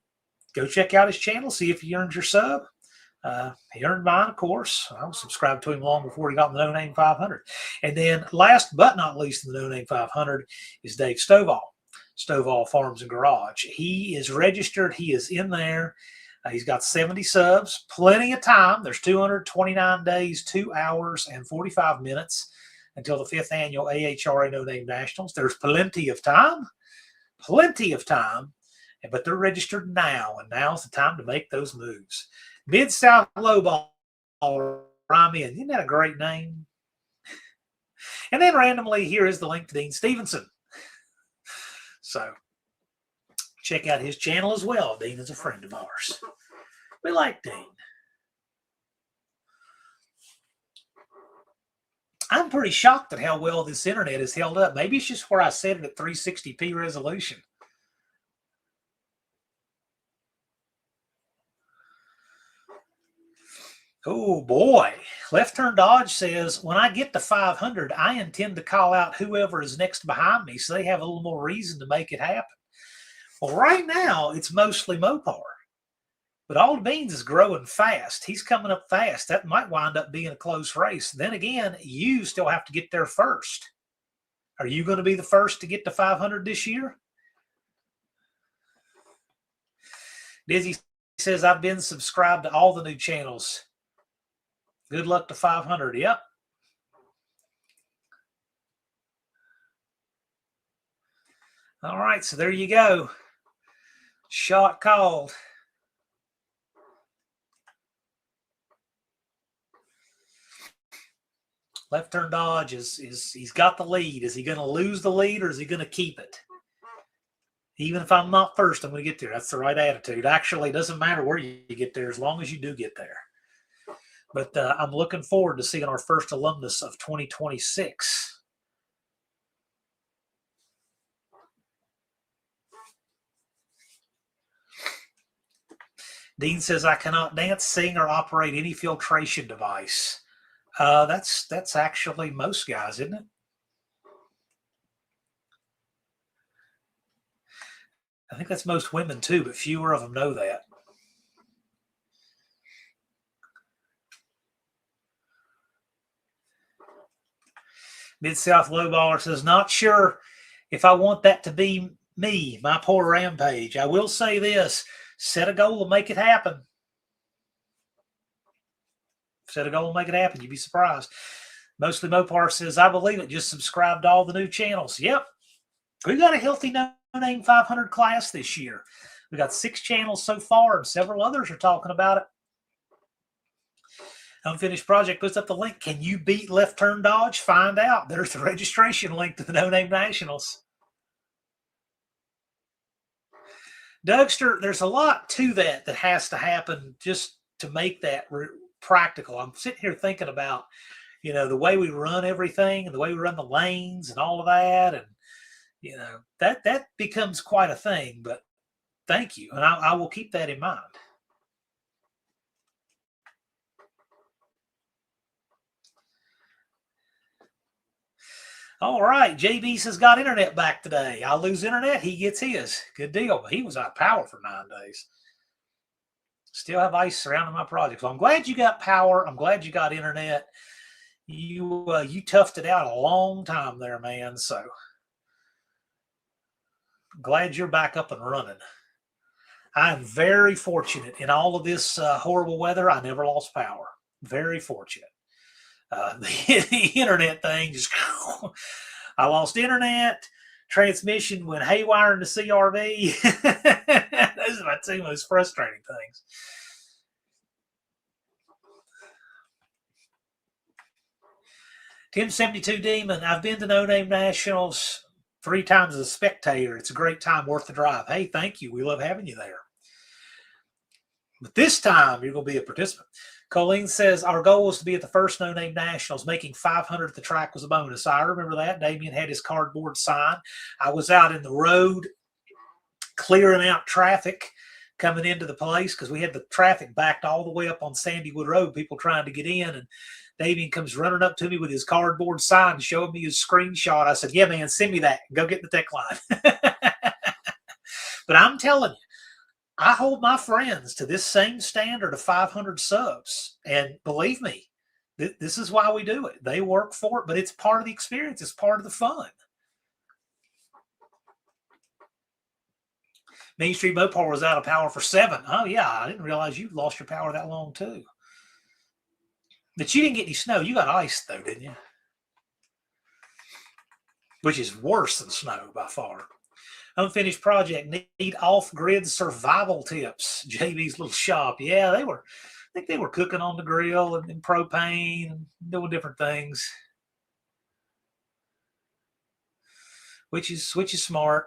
go check out his channel, see if he earned your sub. He earned mine, of course. I was subscribed to him long before he got in the No Name 500. And then last but not least in the No Name 500 is Dave Stovall. Stovall Farms and Garage. He is registered. He is in there. He's got 70 subs. Plenty of time. There's 229 days, 2 hours, and 45 minutes until the 5th annual AHRA No Name Nationals. There's plenty of time. Plenty of time. But they're registered now, and now's the time to make those moves. Mid-South Lowball, rhyme in. Isn't that a great name? And then randomly, here is the link to Dean Stevenson. So check out his channel as well. Dean is a friend of ours. We like Dean. I'm pretty shocked at how well this internet is held up. Maybe it's just where I set it at 360p resolution. Oh, boy. Left Turn Dodge says, when I get to 500, I intend to call out whoever is next behind me so they have a little more reason to make it happen. Well, right now, it's mostly Mopar. But All the Beans is growing fast. He's coming up fast. That might wind up being a close race. Then again, you still have to get there first. Are you going to be the first to get to 500 this year? Dizzy says, I've been subscribed to all the new channels. Good luck to 500. Yep. All right, so there you go. Shot called. Left turn dodge he's got the lead. Is he going to lose the lead or is he going to keep it? Even if I'm not first, I'm going to get there. That's the right attitude. Actually, it doesn't matter where you get there as long as you do get there. But I'm looking forward to seeing our first alumnus of 2026. Dean says, I cannot dance, sing, or operate any filtration device. That's actually most guys, isn't it? I think that's most women too, but fewer of them know that. Mid-South Lowballer says, not sure if I want that to be me, my poor Rampage. I will say this, set a goal to make it happen. Set a goal and make it happen. You'd be surprised. Mostly Mopar says, I believe it. Just subscribe to all the new channels. Yep. We got a healthy No Name 500 class this year. We got 6 channels so far, and several others are talking about it. Unfinished Project puts up the link. Can you beat left turn dodge? Find out. There's the registration link to the No Name Nationals. Dougster, there's a lot to that has to happen just to make that practical. I'm sitting here thinking about, the way we run everything and the way we run the lanes and all of that. And, that becomes quite a thing. But thank you. And I will keep that in mind. All right. JB says, got internet back today. I lose internet. He gets his. Good deal. But he was out of power for 9 days. Still have ice surrounding my project. So I'm glad you got power. I'm glad you got internet. You toughed it out a long time there, man. So glad you're back up and running. I'm very fortunate in all of this horrible weather. I never lost power. Very fortunate. The internet thing just I lost internet. Transmission went haywire in the CRV. Those are my 2 most frustrating things. Tim72 Demon, I've been to No Name Nationals 3 times as a spectator. It's a great time, worth the drive. Hey, thank you. We love having you there. But this time, you're going to be a participant. Colleen says, our goal was to be at the first No Name Nationals. Making 500 at the track was a bonus. I remember that. Damien had his cardboard sign. I was out in the road clearing out traffic coming into the place because we had the traffic backed all the way up on Sandywood Road, people trying to get in. And Damien comes running up to me with his cardboard sign showing me his screenshot. I said, yeah, man, send me that. Go get the tech line. But I'm telling you, I hold my friends to this same standard of 500 subs. And believe me, this is why we do it. They work for it, but it's part of the experience. It's part of the fun. Main Street Mopar was out of power for 7. Oh, yeah. I didn't realize you lost your power that long, too. But you didn't get any snow. You got ice, though, didn't you? Which is worse than snow by far. Unfinished Project, need off-grid survival tips. JB's little shop. Yeah, I think they were cooking on the grill and propane and doing different things. Which is smart.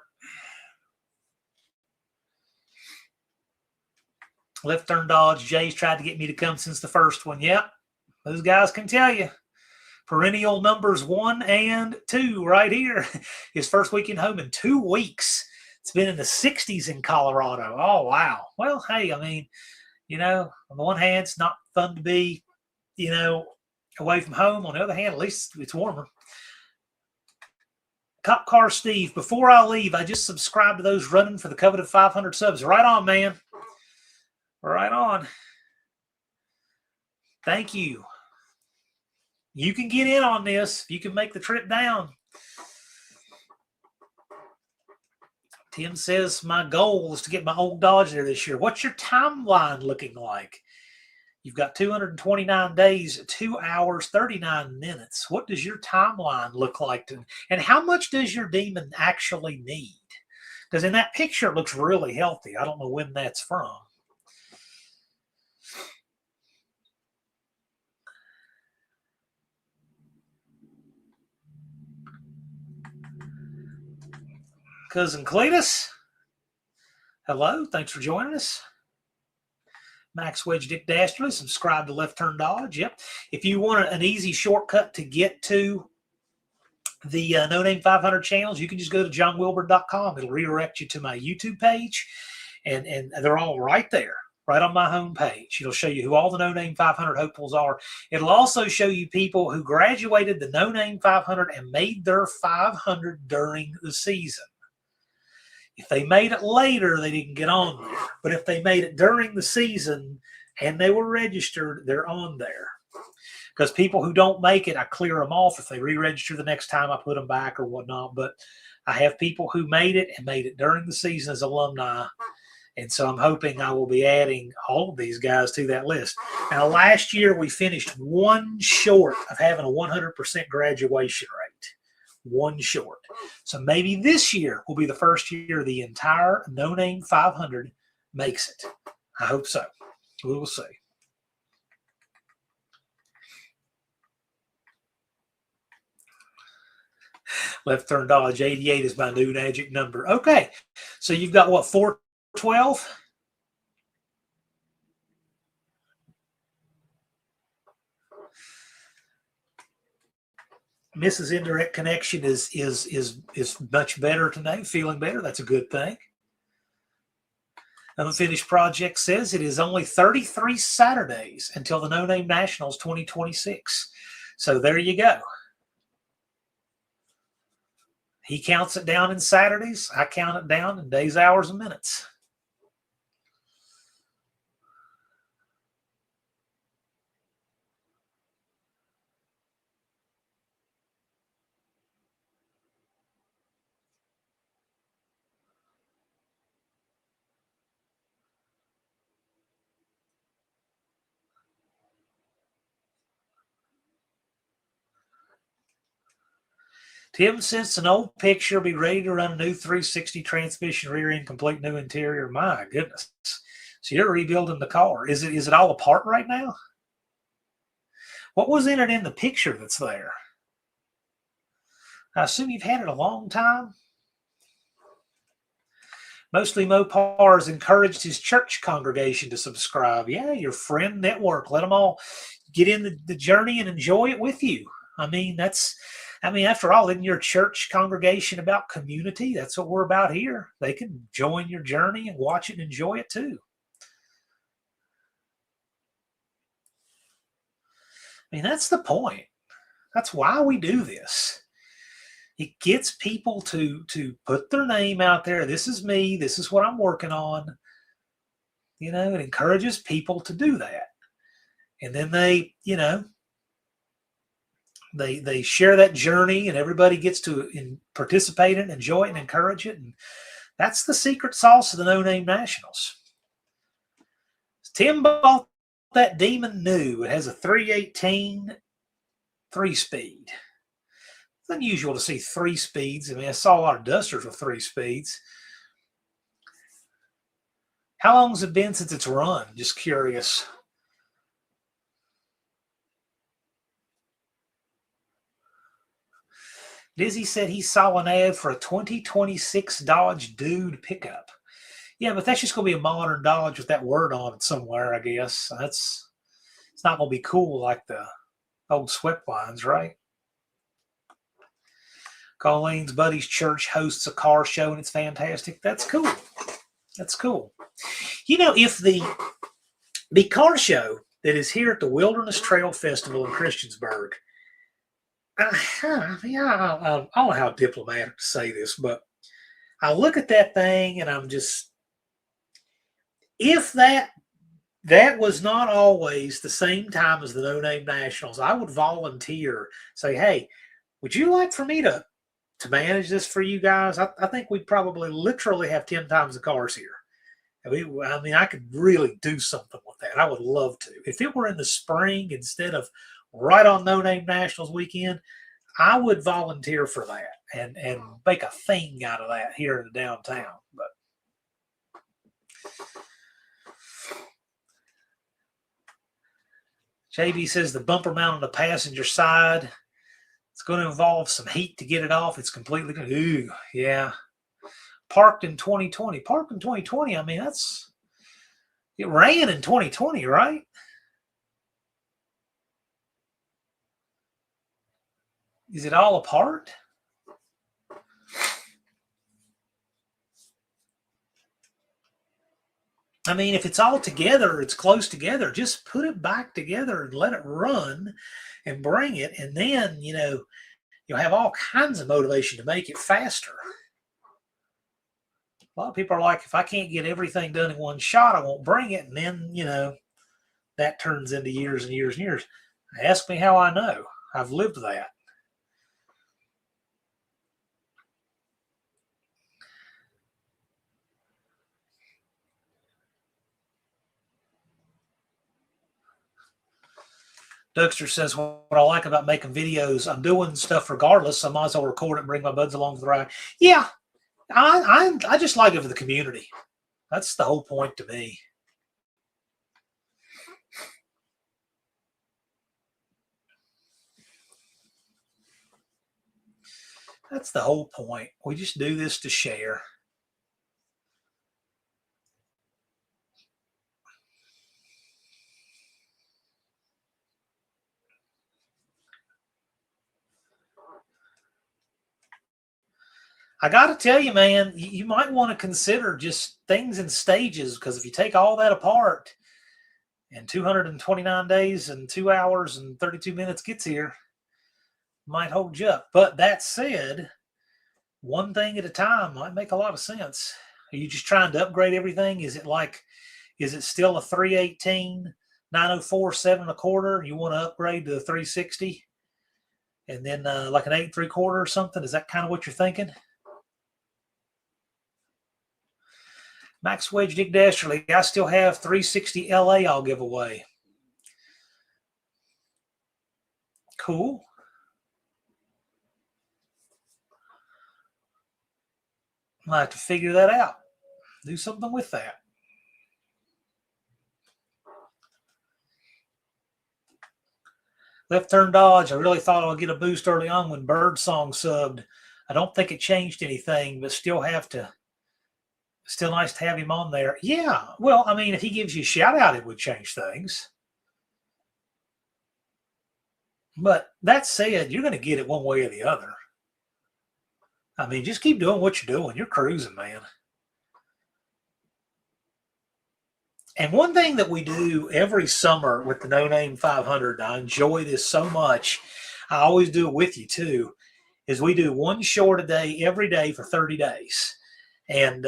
Left turn dodge. Jay's tried to get me to come since the first one. Yep. Those guys can tell you. Perennial numbers 1 and 2 right here. His first weekend home in 2 weeks. It's been in the 60s in Colorado. Oh, wow. Well, hey, I mean, on the one hand, it's not fun to be, away from home. On the other hand, at least it's warmer. Cop Car Steve, before I leave, I just subscribed to those running for the coveted 500 subs. Right on, man. Right on. Thank you. You can get in on this. You can make the trip down. Tim says, my goal is to get my old Dodge there this year. What's your timeline looking like? You've got 229 days, 2 hours, 39 minutes. What does your timeline look like? And how much does your Demon actually need? Because in that picture, it looks really healthy. I don't know when that's from. Cousin Cletus, hello. Thanks for joining us. Max Wedge Dick Dastardly, subscribe to Left Turn Dodge. Yep. If you want an easy shortcut to get to the No Name 500 channels, you can just go to johnwilbur.com. It'll redirect you to my YouTube page, and they're all right there, right on my home page. It'll show you who all the No Name 500 hopefuls are. It'll also show you people who graduated the No Name 500 and made their 500 during the season. If they made it later, they didn't get on there. But if they made it during the season and they were registered, they're on there. Because people who don't make it, I clear them off. If they re-register the next time, I put them back or whatnot. But I have people who made it and made it during the season as alumni. And so I'm hoping I will be adding all of these guys to that list. Now, last year, we finished one short of having a 100% graduation rate. One short. So maybe this year will be the first year the entire No Name 500 makes it. I hope so. We will see. Left Turn Dodge 88 is my new magic number. Okay. So you've got what, 412? Mrs. Indirect Connection is much better tonight, feeling better. That's a good thing. Unfinished Project says it is only 33 Saturdays until the No Name Nationals 2026. So there you go. He counts it down in Saturdays. I count it down in days, hours, and minutes. Tim sends an old picture, be ready to run a new 360 transmission, rear end, complete new interior. My goodness. So you're rebuilding the car. Is it all apart right now? What was in it in the picture that's there? I assume you've had it a long time. Mostly Mopar has encouraged his church congregation to subscribe. Yeah, your friend network. Let them all get in the journey and enjoy it with you. I mean, after all, isn't your church congregation about community? That's what we're about here. They can join your journey and watch it and enjoy it too. I mean, that's the point. That's why we do this. It gets people to put their name out there. This is me. This is what I'm working on. You know, it encourages people to do that. And then they share that journey, and everybody gets to participate in it, enjoy it, and encourage it. And that's the secret sauce of the No Name Nationals. Tim bought that Demon new. It has a 318 3-speed. It's unusual to see 3 speeds. I mean, I saw a lot of Dusters with 3 speeds. How long has it been since it's run? Just curious. Dizzy said he saw an ad for a 2026 Dodge Dude pickup. Yeah, but that's just going to be a modern Dodge with that word on it somewhere, I guess. It's not going to be cool like the old swept lines, right? Colleen's buddy's church hosts a car show, and it's fantastic. That's cool. That's cool. You know, if the car show that is here at the Wilderness Trail Festival in Christiansburg, I don't know how diplomatic to say this, but I look at that thing and I'm just, if that was not always the same time as the No Name Nationals, I would volunteer, say, hey, would you like for me to to manage this for you guys, I think we'd probably literally have 10 times the cars here. I mean, I could really do something with that. I would love to. If it were in the spring instead of right on No Name Nationals weekend, I would volunteer for that and make a thing out of that here in the downtown. But JB says the bumper mount on the passenger side, it's going to involve some heat to get it off. It's completely going to, ooh, yeah. Parked in 2020. Parked in 2020, I mean, it ran in 2020, right? Is it all apart? I mean, if it's all together, it's close together, just put it back together and let it run and bring it. And then, you know, you'll have all kinds of motivation to make it faster. A lot of people are like, if I can't get everything done in one shot, I won't bring it. And then, you know, that turns into years and years and years. Ask me how I know. I've lived that. Dougster says, what I like about making videos, I'm doing stuff regardless. So I might as well record it and bring my buds along for the ride. Yeah, I just like it for the community. That's the whole point to me. That's the whole point. We just do this to share. I got to tell you, man, you might want to consider just things in stages, because if you take all that apart and 229 days and 2 hours and 32 minutes gets here, might hold you up. But that said, one thing at a time might make a lot of sense. Are you just trying to upgrade everything? Is it still a 318, 904, 7 1/4? You want to upgrade to the 360? And then like an 8 3/4 or something? Is that kind of what you're thinking? Max Wedge, Dick Dasterly, I still have 360 LA I'll give away. Cool. I'll have to figure that out. Do something with that. Left Turn Dodge, I really thought I'd get a boost early on when Birdsong subbed. I don't think it changed anything, but still nice to have him on there. Yeah, well, I mean, if he gives you a shout out, it would change things. But that said, you're going to get it one way or the other. I mean, just keep doing what you're doing. You're cruising, man. And one thing that we do every summer with the No Name 500, I enjoy this so much, I always do it with you too, is we do one short a day every day for 30 days. And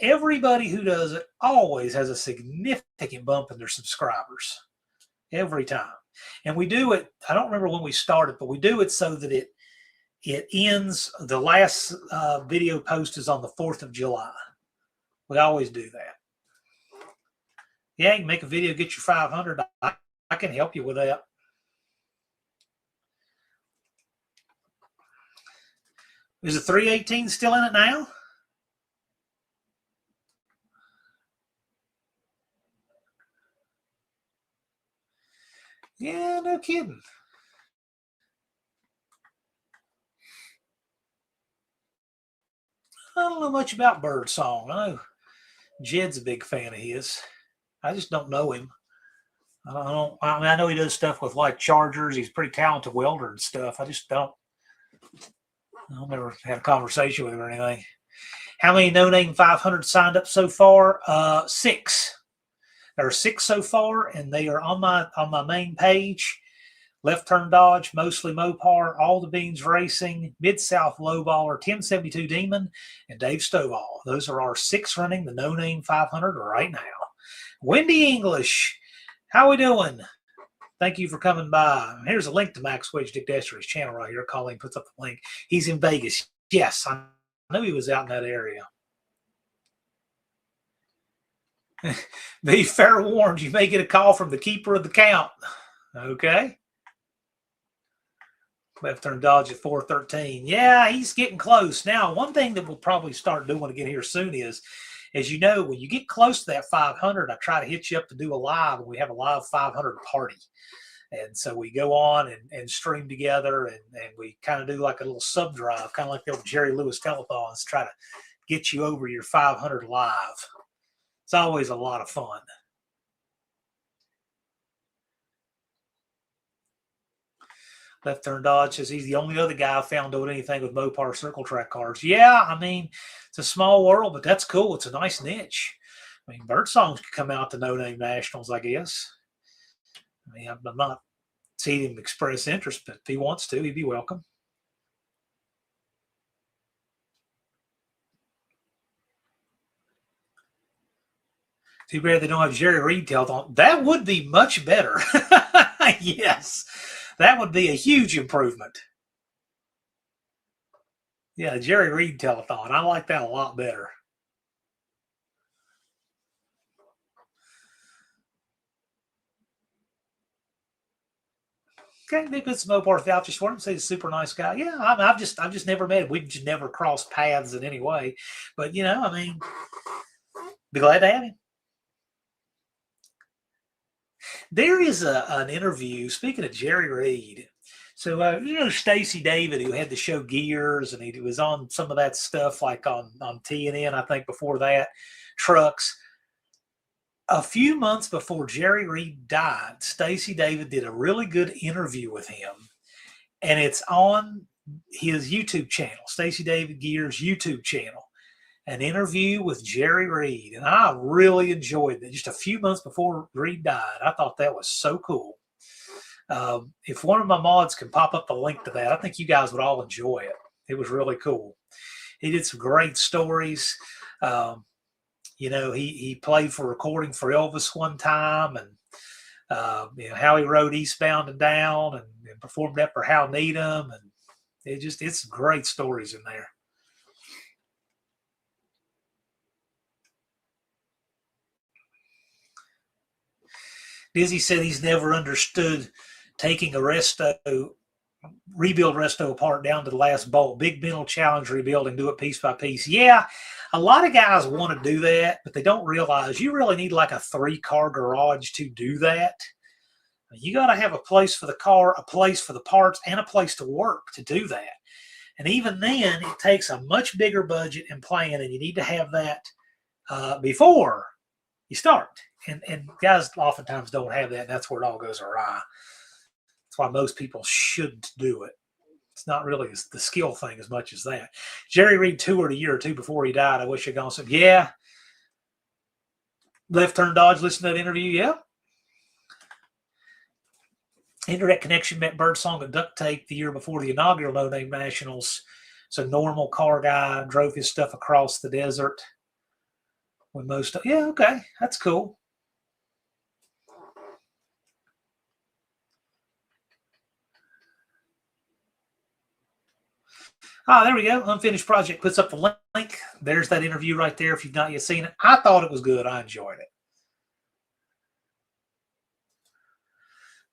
everybody who does it always has a significant bump in their subscribers every time. And we do it, I don't remember when we started, but we do it so that it ends, the last video post is on the 4th of July. We always do that. Yeah, you can make a video, get your 500. I can help you with that. Is the 318 still in it now? Yeah, no kidding. I don't know much about Birdsong. I know Jed's a big fan of his. I just don't know him. I know he does stuff with like chargers. He's a pretty talented welder and stuff. I'll never had a conversation with him or anything. How many No Name 500 signed up so far? 6. There are 6 so far, and they are on my main page. Left Turn Dodge, mostly Mopar, All the Beans Racing, Mid-South Lowballer, 1072 Demon, and Dave Stovall. Those are our 6 running the No Name 500 right now. Wendy English, how we doing? Thank you for coming by. Here's a link to Max Wedge Dick Dester's channel right here. Colleen puts up the link. He's in Vegas. Yes, I knew he was out in that area. Be fair warned, you may get a call from the keeper of the count. Okay. Left turn dodge at 413. Yeah, he's getting close. Now, one thing that we'll probably start doing again here soon is, as you know, when you get close to that 500, I try to hit you up to do a live, and we have a live 500 party. And so we go on and stream together, and we kind of do like a little sub drive, kind of like the old Jerry Lewis telethons, try to get you over your 500 live. It's always a lot of fun. Left turn dodge says he's the only other guy I found doing anything with Mopar circle track cars. Yeah, I mean, it's a small world, but that's cool. It's a nice niche. I mean, Birdsong's could come out to No Name Nationals, I guess. I mean, I'm not seeing him express interest, but if he wants to, he'd be welcome. Too bad they don't have Jerry Reed telethon. That would be much better. Yes, that would be a huge improvement. Yeah, Jerry Reed telethon. I like that a lot better. Okay, they put some Mopar vouchers for him. Say he's a super nice guy. Yeah, I've just never met him. We've just never crossed paths in any way. But you know, I mean, be glad to have him. There is an interview. Speaking of Jerry Reed, so you know Stacy David, who had the show Gears, and he was on some of that stuff like on TNN, I think before that, Trucks. A few months before Jerry Reed died, Stacy David did a really good interview with him, and it's on his YouTube channel, Stacy David Gears YouTube channel. An interview with Jerry Reed, and I really enjoyed it. Just a few months before Reed died, I thought that was so cool. If one of my mods can pop up the link to that, I think you guys would all enjoy it. It was really cool. He did some great stories. You know, he played for recording for Elvis one time, and you know how he rode Eastbound and Down, and performed that for Hal Needham, and it's great stories in there. Dizzy said he's never understood taking a rebuild resto apart down to the last bolt. Big mental challenge rebuilding, do it piece by piece. Yeah, a lot of guys want to do that, but they don't realize you really need like a 3-car garage to do that. You got to have a place for the car, a place for the parts, and a place to work to do that. And even then, it takes a much bigger budget and plan, and you need to have that before you start. And guys oftentimes don't have that, and that's where it all goes awry. That's why most people shouldn't do it. It's not really the skill thing as much as that. Jerry Reed toured a year or two before he died. I wish I'd gone some. Yeah. Left turn dodge, listen to that interview. Yeah. Internet connection met Birdsong at Duct Tape the year before the inaugural No Name Nationals. So normal car guy, drove his stuff across the desert. When most, yeah, okay, that's cool. Ah, there we go. Unfinished Project puts up the link. There's that interview right there if you've not yet seen it. I thought it was good. I enjoyed it.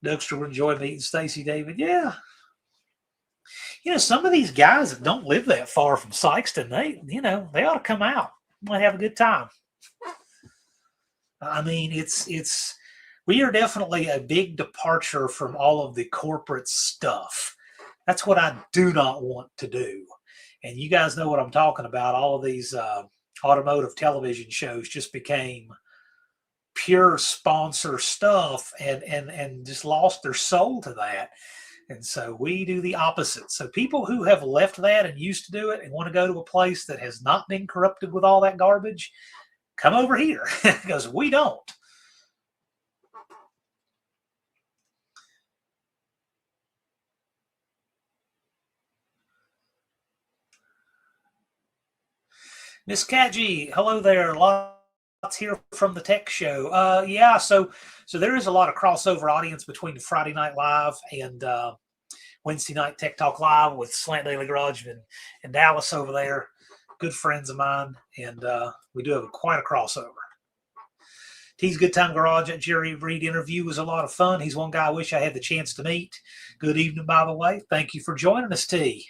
Dougster would enjoy meeting Stacy David. Yeah. You know, some of these guys that don't live that far from Sykeston, they ought to come out. Might have a good time. I mean, we are definitely a big departure from all of the corporate stuff. That's what I do not want to do. And you guys know what I'm talking about. All of these automotive television shows just became pure sponsor stuff and just lost their soul to that. And so we do the opposite. So people who have left that and used to do it and want to go to a place that has not been corrupted with all that garbage, come over here because we don't. Miss Katji, hello there. A lot here from the tech show. Yeah, so there is a lot of crossover audience between the Friday Night Live and Wednesday Night Tech Talk Live with Slant Daily Garage and Dallas over there. Good friends of mine, and we do have quite a crossover. T's Good Time Garage at Jerry Reed interview was a lot of fun. He's one guy I wish I had the chance to meet. Good evening, by the way. Thank you for joining us, T.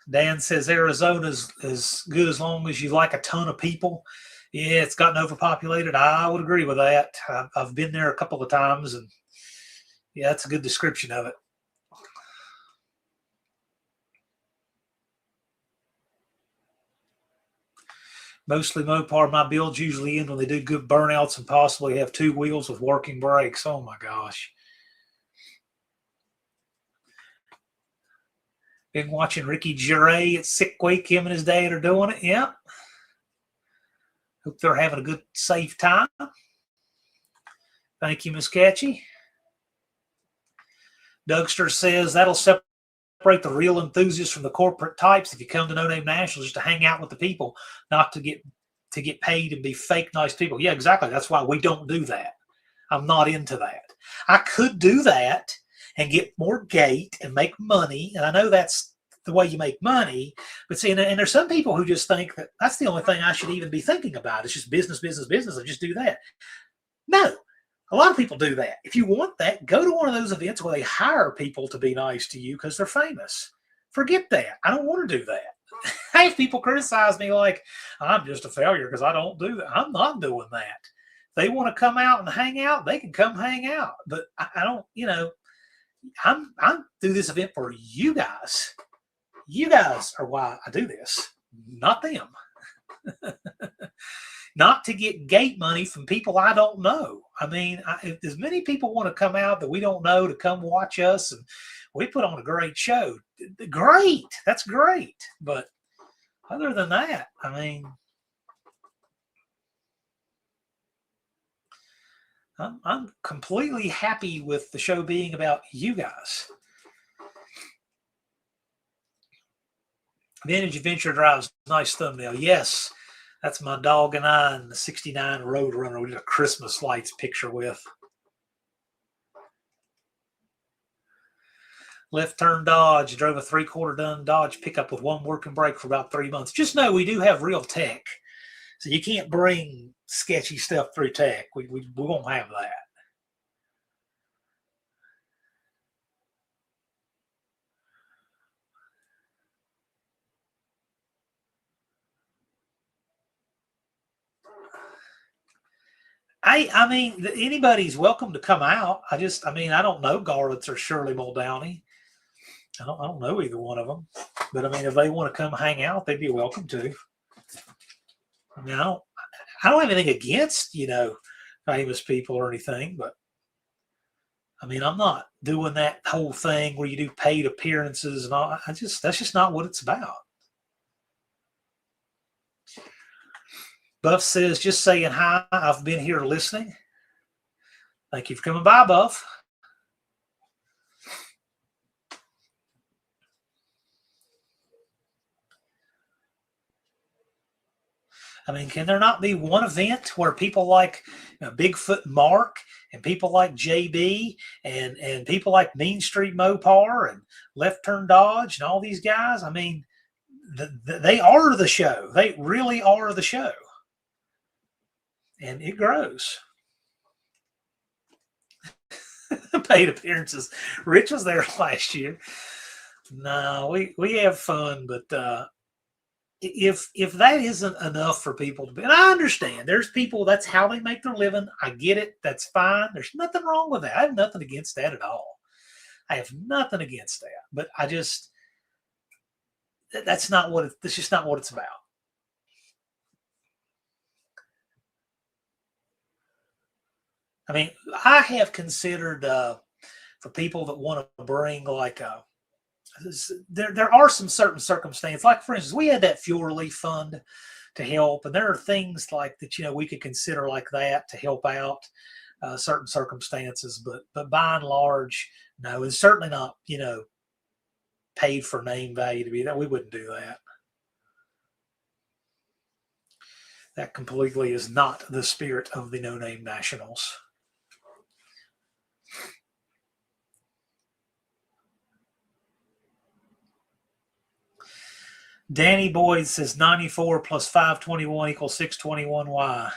Dan says Arizona's as good as long as you like a ton of people. Yeah, it's gotten overpopulated. I would agree with that. I've been there a couple of times, and yeah, that's a good description of it. Mostly Mopar. My builds usually end when they do good burnouts and possibly have two wheels with working brakes. Oh my gosh. Been watching Ricky Gervais at Sick Week. Him and his dad are doing it. Yep. Hope they're having a good, safe time. Thank you, Miss Catchy. Dougster says that'll separate the real enthusiasts from the corporate types if you come to No Name Nationals just to hang out with the people, not to get paid and be fake nice people. Yeah, exactly. That's why we don't do that. I'm not into that. I could do that and get more gate and make money, and I know that's the way you make money, but see, and there's some people who just think that that's the only thing I should even be thinking about. It's just business, business, business, and just do that. No. A lot of people do that. If you want that, go to one of those events where they hire people to be nice to you because they're famous. Forget that. I don't want to do that. I have people criticize me like I'm just a failure because I don't do that. I'm not doing that. If they want to come out and hang out, they can come hang out. But I don't, I'm do this event for you guys. You guys are why I do this, not them. Not to get gate money from people I don't know. I mean, if as many people want to come out that we don't know to come watch us, and we put on a great show, great. That's great. But other than that, I mean, I'm completely happy with the show being about you guys. Vintage Adventure Drives, nice thumbnail. Yes. That's my dog and I and the 69 Road Runner we did a Christmas lights picture with. Left turn Dodge. Drove a 3/4 done Dodge pickup with one working brake for about 3 months. Just know we do have real tech. So you can't bring sketchy stuff through tech. We won't have that. I mean, anybody's welcome to come out. I don't know Garlitz or Shirley Muldowney. I don't know either one of them. But I mean, if they want to come hang out, they'd be welcome to. I mean, I don't have anything against, famous people or anything, but I mean, I'm not doing that whole thing where you do paid appearances and all. That's just not what it's about. Buff says, just saying hi. I've been here listening. Thank you for coming by, Buff. I mean, can there not be one event where people like Bigfoot Mark and people like JB and people like Mean Street Mopar and Left Turn Dodge and all these guys? I mean, they are the show. They really are the show. And it grows. Paid appearances. Rich was there last year. No, we have fun, but if that isn't enough for people to be, and I understand there's people that's how they make their living. I get it. That's fine. There's nothing wrong with that. I have nothing against that at all. I have nothing against that. But that's just not what it's about. I mean, I have considered for people that want to bring there are some certain circumstances. Like for instance, we had that fuel relief fund to help, and there are things like that we could consider like that to help out certain circumstances. But by and large, no, it's certainly not paid for name value to be that. We wouldn't do that. That completely is not the spirit of the No Name Nationals. Danny Boyd says 94 plus 521 equals 621Y.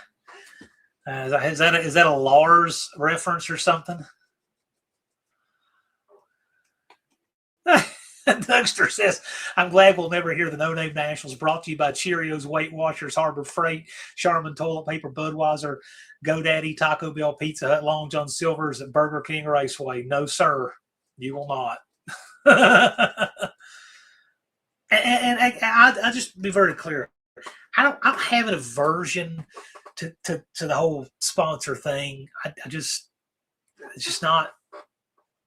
Is that a Lars reference or something? Dougster says, I'm glad we'll never hear the No Name Nationals, brought to you by Cheerios, Weight Watchers, Harbor Freight, Charmin Toilet Paper, Budweiser, GoDaddy, Taco Bell, Pizza Hut, Long John Silver's, and Burger King Raceway. No, sir, you will not. And I just be very clear. I don't have an aversion to the whole sponsor thing. It's just not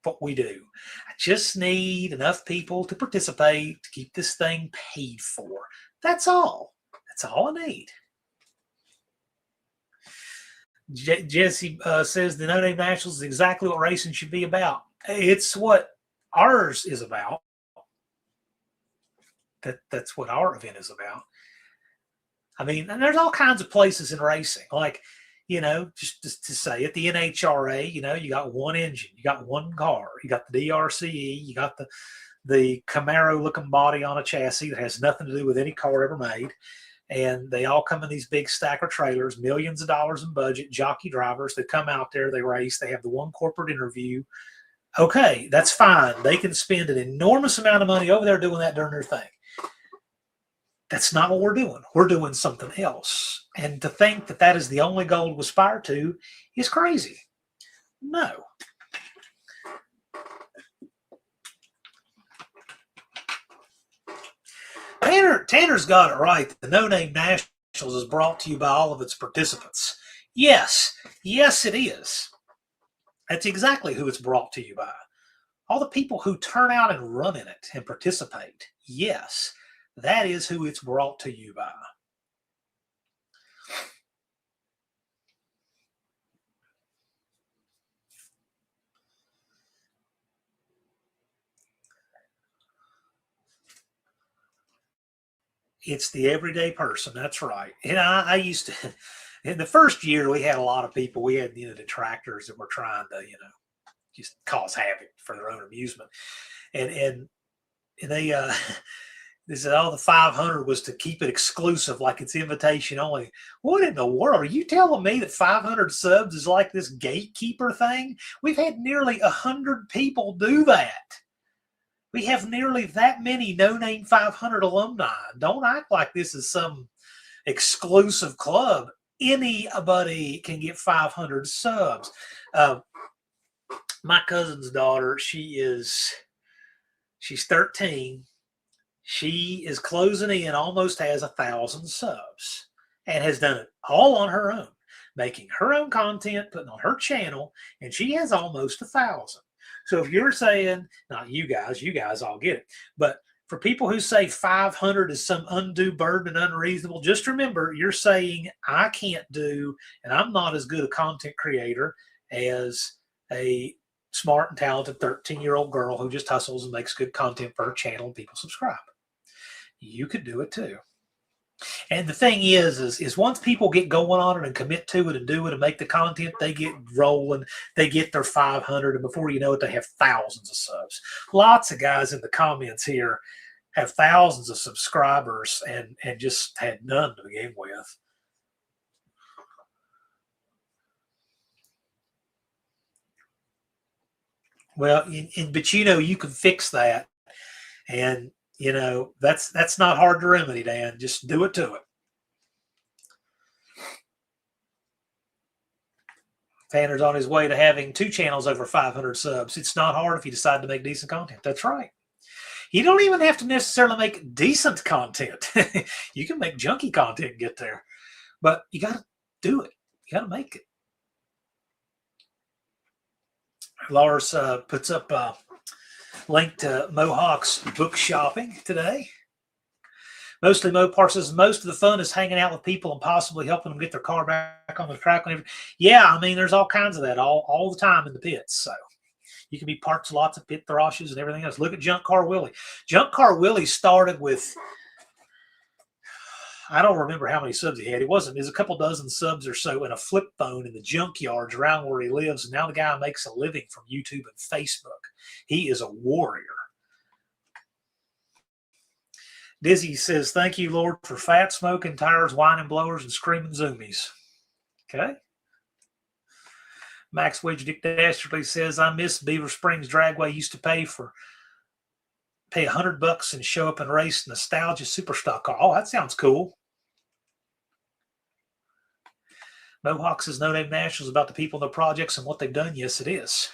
what we do. I just need enough people to participate to keep this thing paid for. That's all. That's all I need. Jesse says the No Name Nationals is exactly what racing should be about. It's what ours is about. That's what our event is about. I mean, and there's all kinds of places in racing, like, just to say at the NHRA, you got one engine, you got one car, you got the DRCE, you got the Camaro looking body on a chassis that has nothing to do with any car ever made. And they all come in these big stacker trailers, millions of dollars in budget, jockey drivers that come out there, they race, they have the one corporate interview. Okay, that's fine. They can spend an enormous amount of money over there doing that during their thing. That's not what we're doing. We're doing something else. And to think that that is the only goal to aspire to is crazy. No. Tanner's got it right. The No Name Nationals is brought to you by all of its participants. Yes, it is. That's exactly who it's brought to you by. All the people who turn out and run in it and participate. Yes, that is who it's brought to you by. It's the everyday person. That's right. And I used to, in the first year, we had a lot of people. We had, detractors that were trying to, just cause havoc for their own amusement. And they said, the 500 was to keep it exclusive, like it's invitation only. What in the world? Are you telling me that 500 subs is like this gatekeeper thing? We've had nearly 100 people do that. We have nearly that many No Name 500 alumni. Don't act like this is some exclusive club. Anybody can get 500 subs. My cousin's daughter, she's 13. She is closing in, almost has 1,000 subs, and has done it all on her own, making her own content, putting on her channel, and she has almost 1,000. So if you're saying, not you guys all get it, but for people who say 500 is some undue burden and unreasonable, just remember you're saying I can't do, and I'm not as good a content creator as a smart and talented 13-year-old girl who just hustles and makes good content for her channel and people subscribe. You could do it too. And the thing is once people get going on it and commit to it and do it and make the content, they get rolling, they get their 500, and before you know it, they have thousands of subs. Lots of guys in the comments here have thousands of subscribers and just had none to begin with. Well, but you can fix that, and that's not hard to remedy, Dan. Just do it to it. Tanner's on his way to having 2 channels over 500 subs. It's not hard if you decide to make decent content. That's right. You don't even have to necessarily make decent content. You can make junky content and get there, but you got to do it. You got to make it. Lars puts up a link to Mohawk's book shopping today. Mostly Mopar says most of the fun is hanging out with people and possibly helping them get their car back on the track. Yeah, I mean, there's all kinds of that all the time in the pits. So You can be parts lots of pit throshes and everything else. Look at Junk Car Willie. Junk Car Willie started with, I don't remember how many subs he had. It was a couple dozen subs or so and a flip phone in the junkyards around where he lives. And now the guy makes a living from YouTube and Facebook. He is a warrior. Dizzy says, thank you, Lord, for fat, smoking tires, whining blowers, and screaming zoomies. Okay. Max Wedge Dick Dastardly says, I miss Beaver Springs Dragway. Used to pay $100 and show up and race nostalgia superstock car. Oh, that sounds cool. Mohawk says, No Name Nationals about the people and the projects and what they've done. Yes, it is.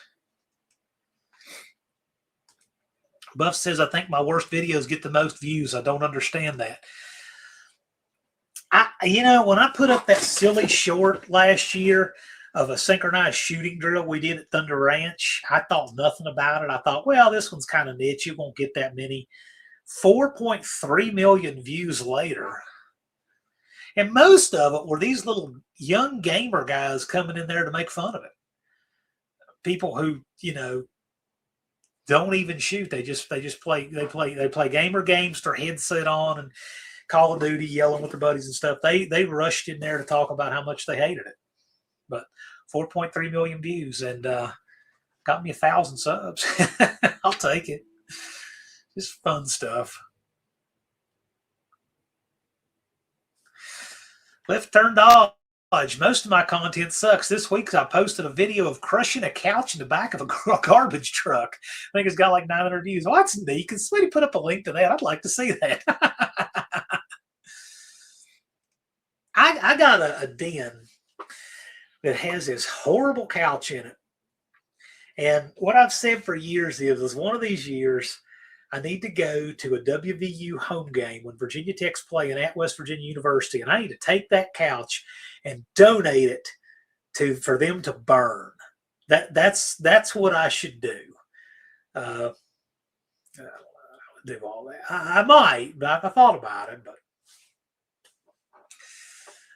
Buff says, I think my worst videos get the most views. I don't understand that. When I put up that silly short last year of a synchronized shooting drill we did at Thunder Ranch, I thought nothing about it. I thought, well, this one's kind of niche. It won't get that many. 4.3 million views later. And most of it were these little young gamer guys coming in there to make fun of it. People who, don't even shoot. They play gamer games, their headset on and Call of Duty, yelling with their buddies and stuff. They rushed in there to talk about how much they hated it. But 4.3 million views and got me 1,000 subs. I'll take it. Just fun stuff. Left Turn Dodge. Most of my content sucks. This week I posted a video of crushing a couch in the back of a garbage truck. I think it's got like 900 views. Oh, that's neat. Can somebody put up a link to that? I'd like to see that. I got a den that has this horrible couch in it. And what I've said for years is one of these years, I need to go to a WVU home game when Virginia Tech's playing at West Virginia University, and I need to take that couch and donate it for them to burn. That's what I should do. I don't know, do all that. I might, but I thought about it, but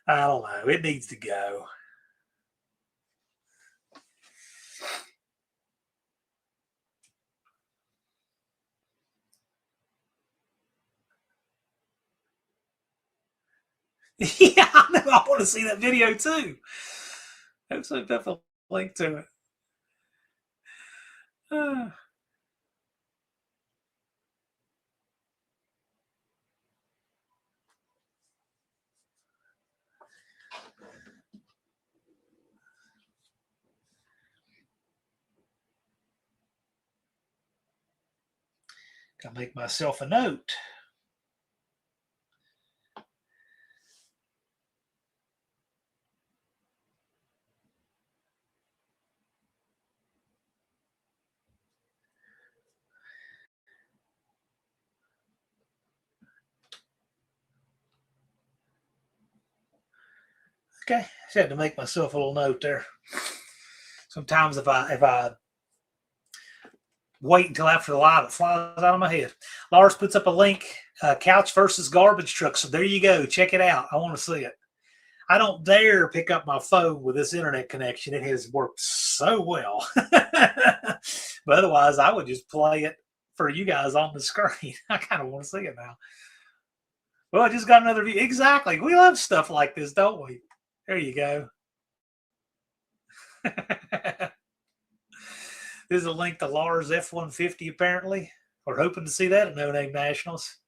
I don't know. It needs to go. Yeah, I know. I want to see that video too. Let's put a link to it. Gotta make myself a note. Okay, just had to make myself a little note there. Sometimes if I wait until after the live, it flies out of my head. Lars puts up a link, couch versus garbage truck. So there you go. Check it out. I want to see it. I don't dare pick up my phone with this internet connection. It has worked so well. But otherwise, I would just play it for you guys on the screen. I kind of want to see it now. Well, I just got another view. Exactly. We love stuff like this, don't we? There you go. There's a link to Lars F-150, apparently. We're hoping to see that at No Name Nationals.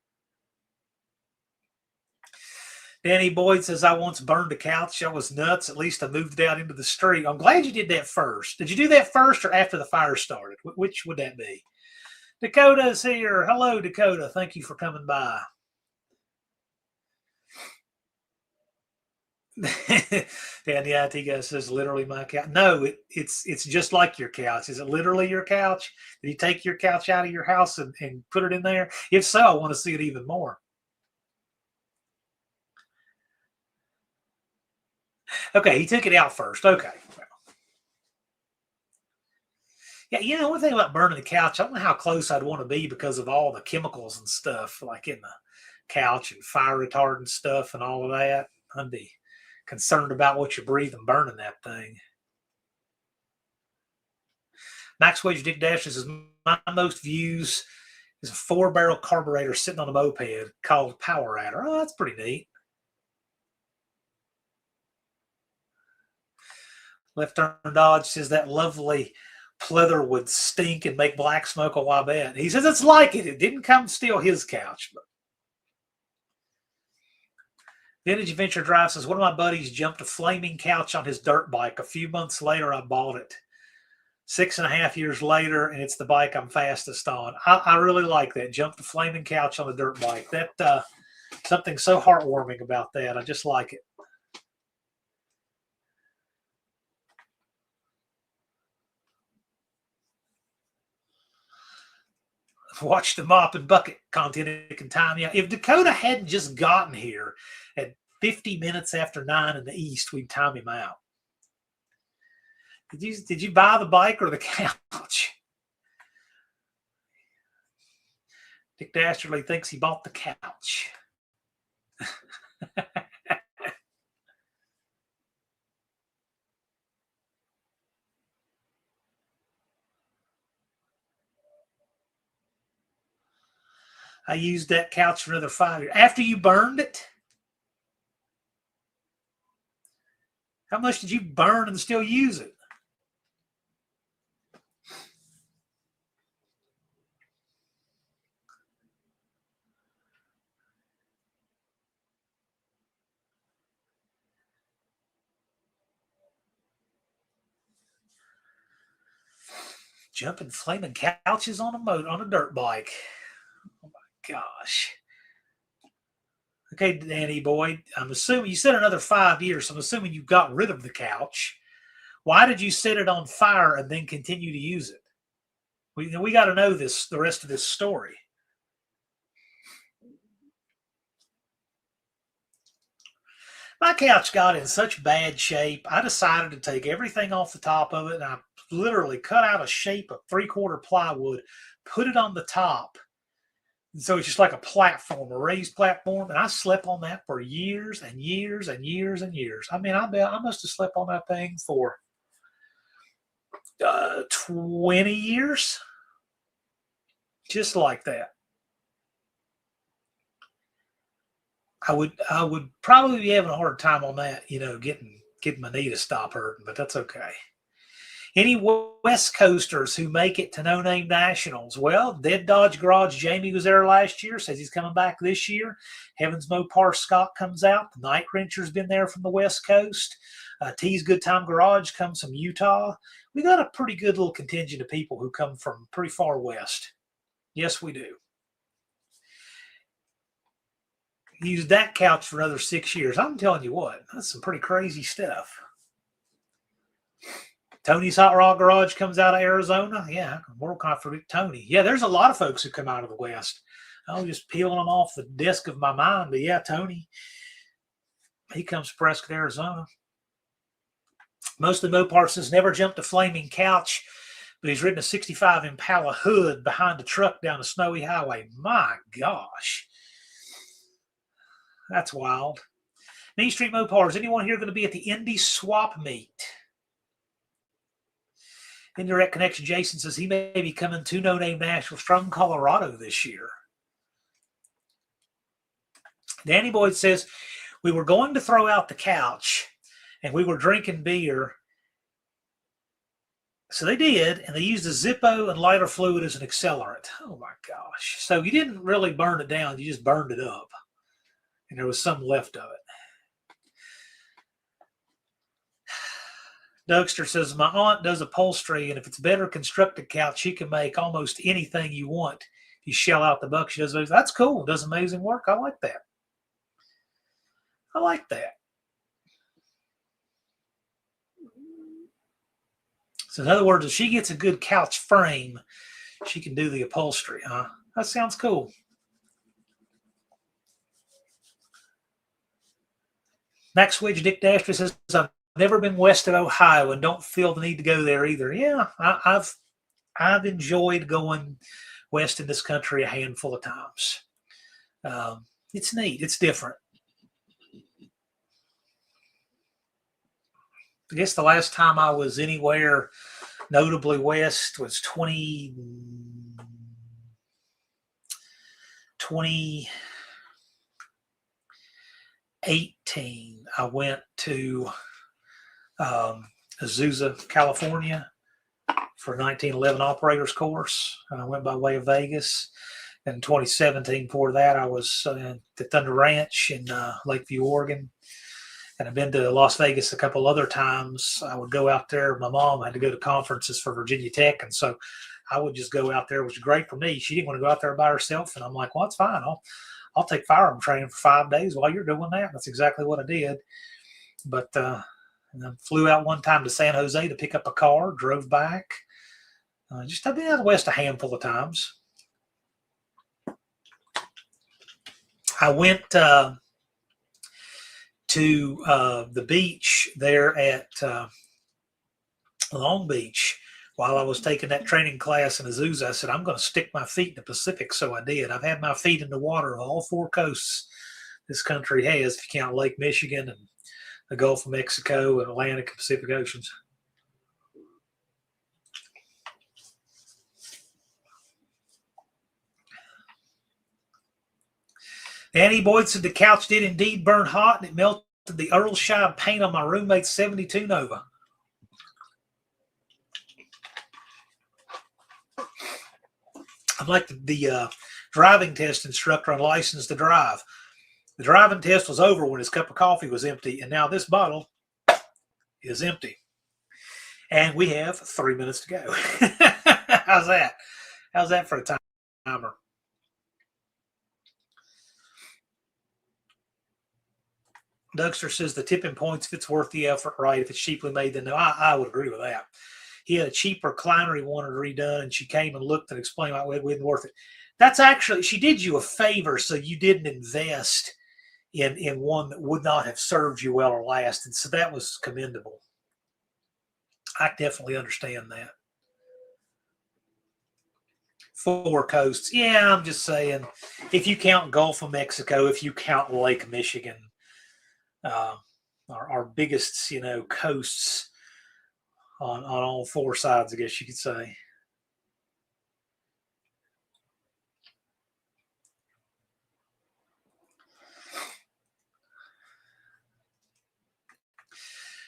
Danny Boyd says, I once burned a couch. I was nuts. At least I moved it out into the street. I'm glad you did that first. Did you do that first or after the fire started? Which would that be? Dakota's here. Hello, Dakota. Thank you for coming by. Danny IT guy says, literally my couch. No, it's just like your couch. Is it literally your couch? Did you take your couch out of your house and put it in there? If so, I want to see it even more. Okay, he took it out first. Okay. Yeah, one thing about burning the couch, I don't know how close I'd want to be because of all the chemicals and stuff like in the couch and fire retardant stuff and all of that. I'd be concerned about what you're breathing burning that thing. Max Wedge Dick Dashes is my most views is a 4-barrel carburetor sitting on a moped called Power Adder. Oh, that's pretty neat. Left Turn Dodge says that lovely pleather would stink and make black smoke a wabette. He says it's like it. It didn't come steal his couch. But Vintage Adventure Drive says, one of my buddies jumped a flaming couch on his dirt bike. A few months later, I bought it. 6.5 years later, and it's the bike I'm fastest on. I really like that. Jumped a flaming couch on a dirt bike. That something so heartwarming about that. I just like it. Watch the mop and bucket content in time. Yeah, if Dakota hadn't just gotten here at 50 minutes after 9 in the East, we'd time him out. Did you buy the bike or the couch? Dick Dastardly thinks he bought the couch. I used that couch for another 5 years. After you burned it? How much did you burn and still use it? Jumping flaming couches on a dirt bike. Oh my gosh. Okay, Danny boy, I'm assuming you said another 5 years. So I'm assuming you got rid of the couch. Why did you set it on fire and then continue to use it? We got to know the rest of this story. My couch got in such bad shape, I decided to take everything off the top of it, and I literally cut out a shape of 3/4 plywood, put it on the top. And so it's just like a platform, a raised platform, and I slept on that for years and years and years and years. I mean, I must have slept on that thing for 20 years, just like that. I would probably be having a hard time on that, getting my knee to stop hurting, but that's okay. Any West Coasters who make it to No Name Nationals? Well, Dead Dodge Garage, Jamie was there last year, says he's coming back this year. Heavens Mopar Scott comes out. The Night Wrencher's been there from the West Coast. T's Good Time Garage comes from Utah. We got a pretty good little contingent of people who come from pretty far west. Yes, we do. Used that couch for another 6 years. I'm telling you what, that's some pretty crazy stuff. Tony's Hot Rod Garage comes out of Arizona. Yeah, World Conflict Tony. Yeah, there's a lot of folks who come out of the West. I'm just peeling them off the desk of my mind. But yeah, Tony, he comes from Prescott, Arizona. Mostly Mopar says never jumped a flaming couch, but he's ridden a 65 Impala hood behind a truck down a snowy highway. My gosh. That's wild. Main Street Mopar, is anyone here going to be at the Indy Swap Meet? Indirect Connection Jason says he may be coming to No Name Nationals from Colorado this year. Danny Boyd says, we were going to throw out the couch and we were drinking beer. So they did, and they used a Zippo and lighter fluid as an accelerant. Oh my gosh. So you didn't really burn it down, you just burned it up. And there was some left of it. Dougster says, my aunt does upholstery, and if it's better constructed couch, she can make almost anything you want. You shell out the buck. She does. That's cool. Does amazing work. I like that. I like that. So in other words, if she gets a good couch frame, she can do the upholstery, huh? That sounds cool. Max Wedge Dick Dasher says, I've never been west of Ohio and don't feel the need to go there either. Yeah, I've enjoyed going west in this country a handful of times. It's neat. It's different. I guess the last time I was anywhere notably west was 2018. I went to Azusa, California for 1911 operators course. I went by way of Vegas. In 2017, before that, I was at the Thunder Ranch in Lakeview, Oregon. And I've been to Las Vegas a couple other times. I would go out there. My mom had to go to conferences for Virginia Tech. And so I would just go out there, which was great for me. She didn't want to go out there by herself. And I'm like, well, it's fine. I'll take firearm training for 5 days while you're doing that. And that's exactly what I did. But and I flew out one time to San Jose to pick up a car, drove back. I've been out west a handful of times. I went to the beach there at Long Beach while I was taking that training class in Azusa. I said, I'm going to stick my feet in the Pacific. So I did. I've had my feet in the water of all 4 coasts this country has, if you count Lake Michigan and the Gulf of Mexico and Atlantic and Pacific Oceans. Danny Boyd said the couch did indeed burn hot, and it melted the Earlshire paint on my roommate's 72 Nova. I'm like the driving test instructor on License to Drive. The driving test was over when his cup of coffee was empty, and now this bottle is empty. And we have 3 minutes to go. How's that? How's that for a timer? Dougster says the tipping points, if it's worth the effort, right? If it's cheaply made, then no, I would agree with that. He had a cheaper recliner he wanted redone, and she came and looked and explained why it wasn't worth it. That's actually, she did you a favor, so you didn't invest in one that would not have served you well or last. And so that was commendable. I definitely understand that. 4 coasts. Yeah, I'm just saying, if you count Gulf of Mexico, if you count Lake Michigan, our biggest, coasts on all 4 sides, I guess you could say.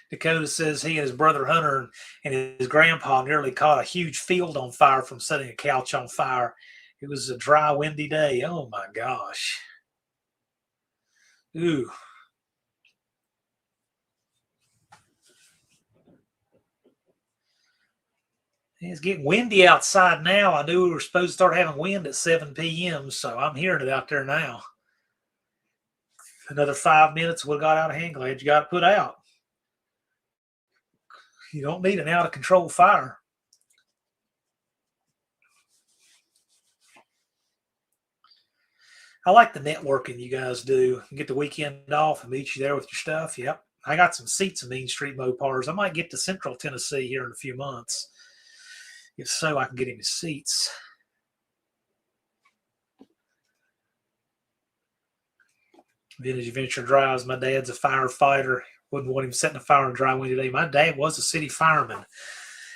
Dakota says he and his brother Hunter and his grandpa nearly caught a huge field on fire from setting a couch on fire. It was a dry, windy day. Oh, my gosh. Ooh. It's getting windy outside now. I knew we were supposed to start having wind at 7 p.m., so I'm hearing it out there now. Another 5 minutes would have got out of hand. Glad you got it put out. You don't need an out-of-control fire. I like the networking you guys do. You get the weekend off and meet you there with your stuff. Yep. I got some seats in Main Street Mopars. I might get to Central Tennessee here in a few months. If so, I can get him his seats. Vintage Adventure Drives. My dad's a firefighter. Wouldn't want him setting a fire on a dry windy day. My dad was a city fireman.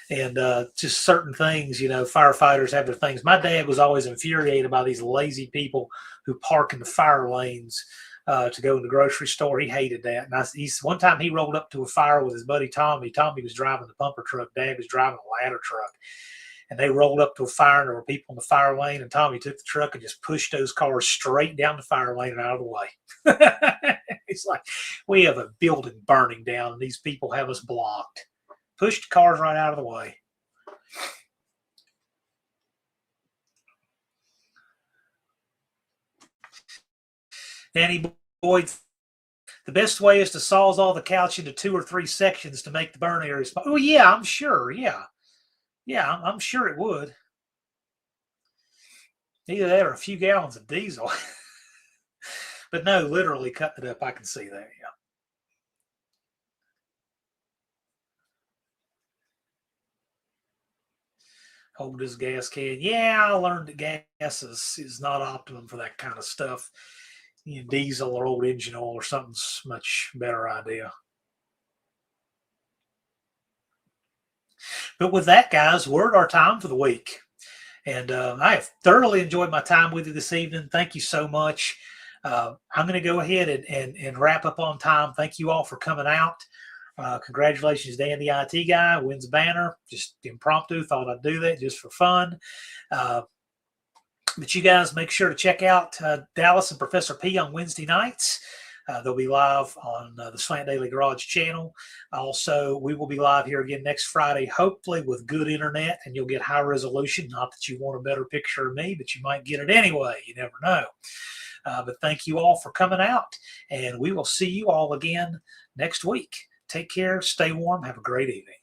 And just certain things, firefighters have their things. My dad was always infuriated by these lazy people who park in the fire lanes to go in the grocery store. He hated that. And one time he rolled up to a fire with his buddy Tommy. Tommy was driving the pumper truck. Dad was driving a ladder truck. And they rolled up to a fire, and there were people in the fire lane, and Tommy took the truck and just pushed those cars straight down the fire lane and out of the way. It's like, we have a building burning down, and these people have us blocked. Pushed the cars right out of the way. Danny Boyd, the best way is to sawzall the couch into 2 or 3 sections to make the burn area small. Oh, yeah, I'm sure. Yeah. Yeah, I'm sure it would. Either that or a few gallons of diesel. But no, literally cutting it up, I can see that, yeah. Hold this gas can. Yeah, I learned that gas is not optimum for that kind of stuff. Diesel or old engine oil or something's much better idea. But with that, guys, we're at our time for the week. And I have thoroughly enjoyed my time with you this evening. Thank you so much. I'm going to go ahead and wrap up on time. Thank you all for coming out. Congratulations, Dan, the IT guy, wins banner. Just impromptu, thought I'd do that just for fun. But you guys make sure to check out Dallas and Professor P on Wednesday nights. They'll be live on the Slant Daily Garage channel. Also, we will be live here again next Friday, hopefully with good internet, and you'll get high resolution. Not that you want a better picture of me, but you might get it anyway. You never know. But thank you all for coming out, and we will see you all again next week. Take care, stay warm, have a great evening.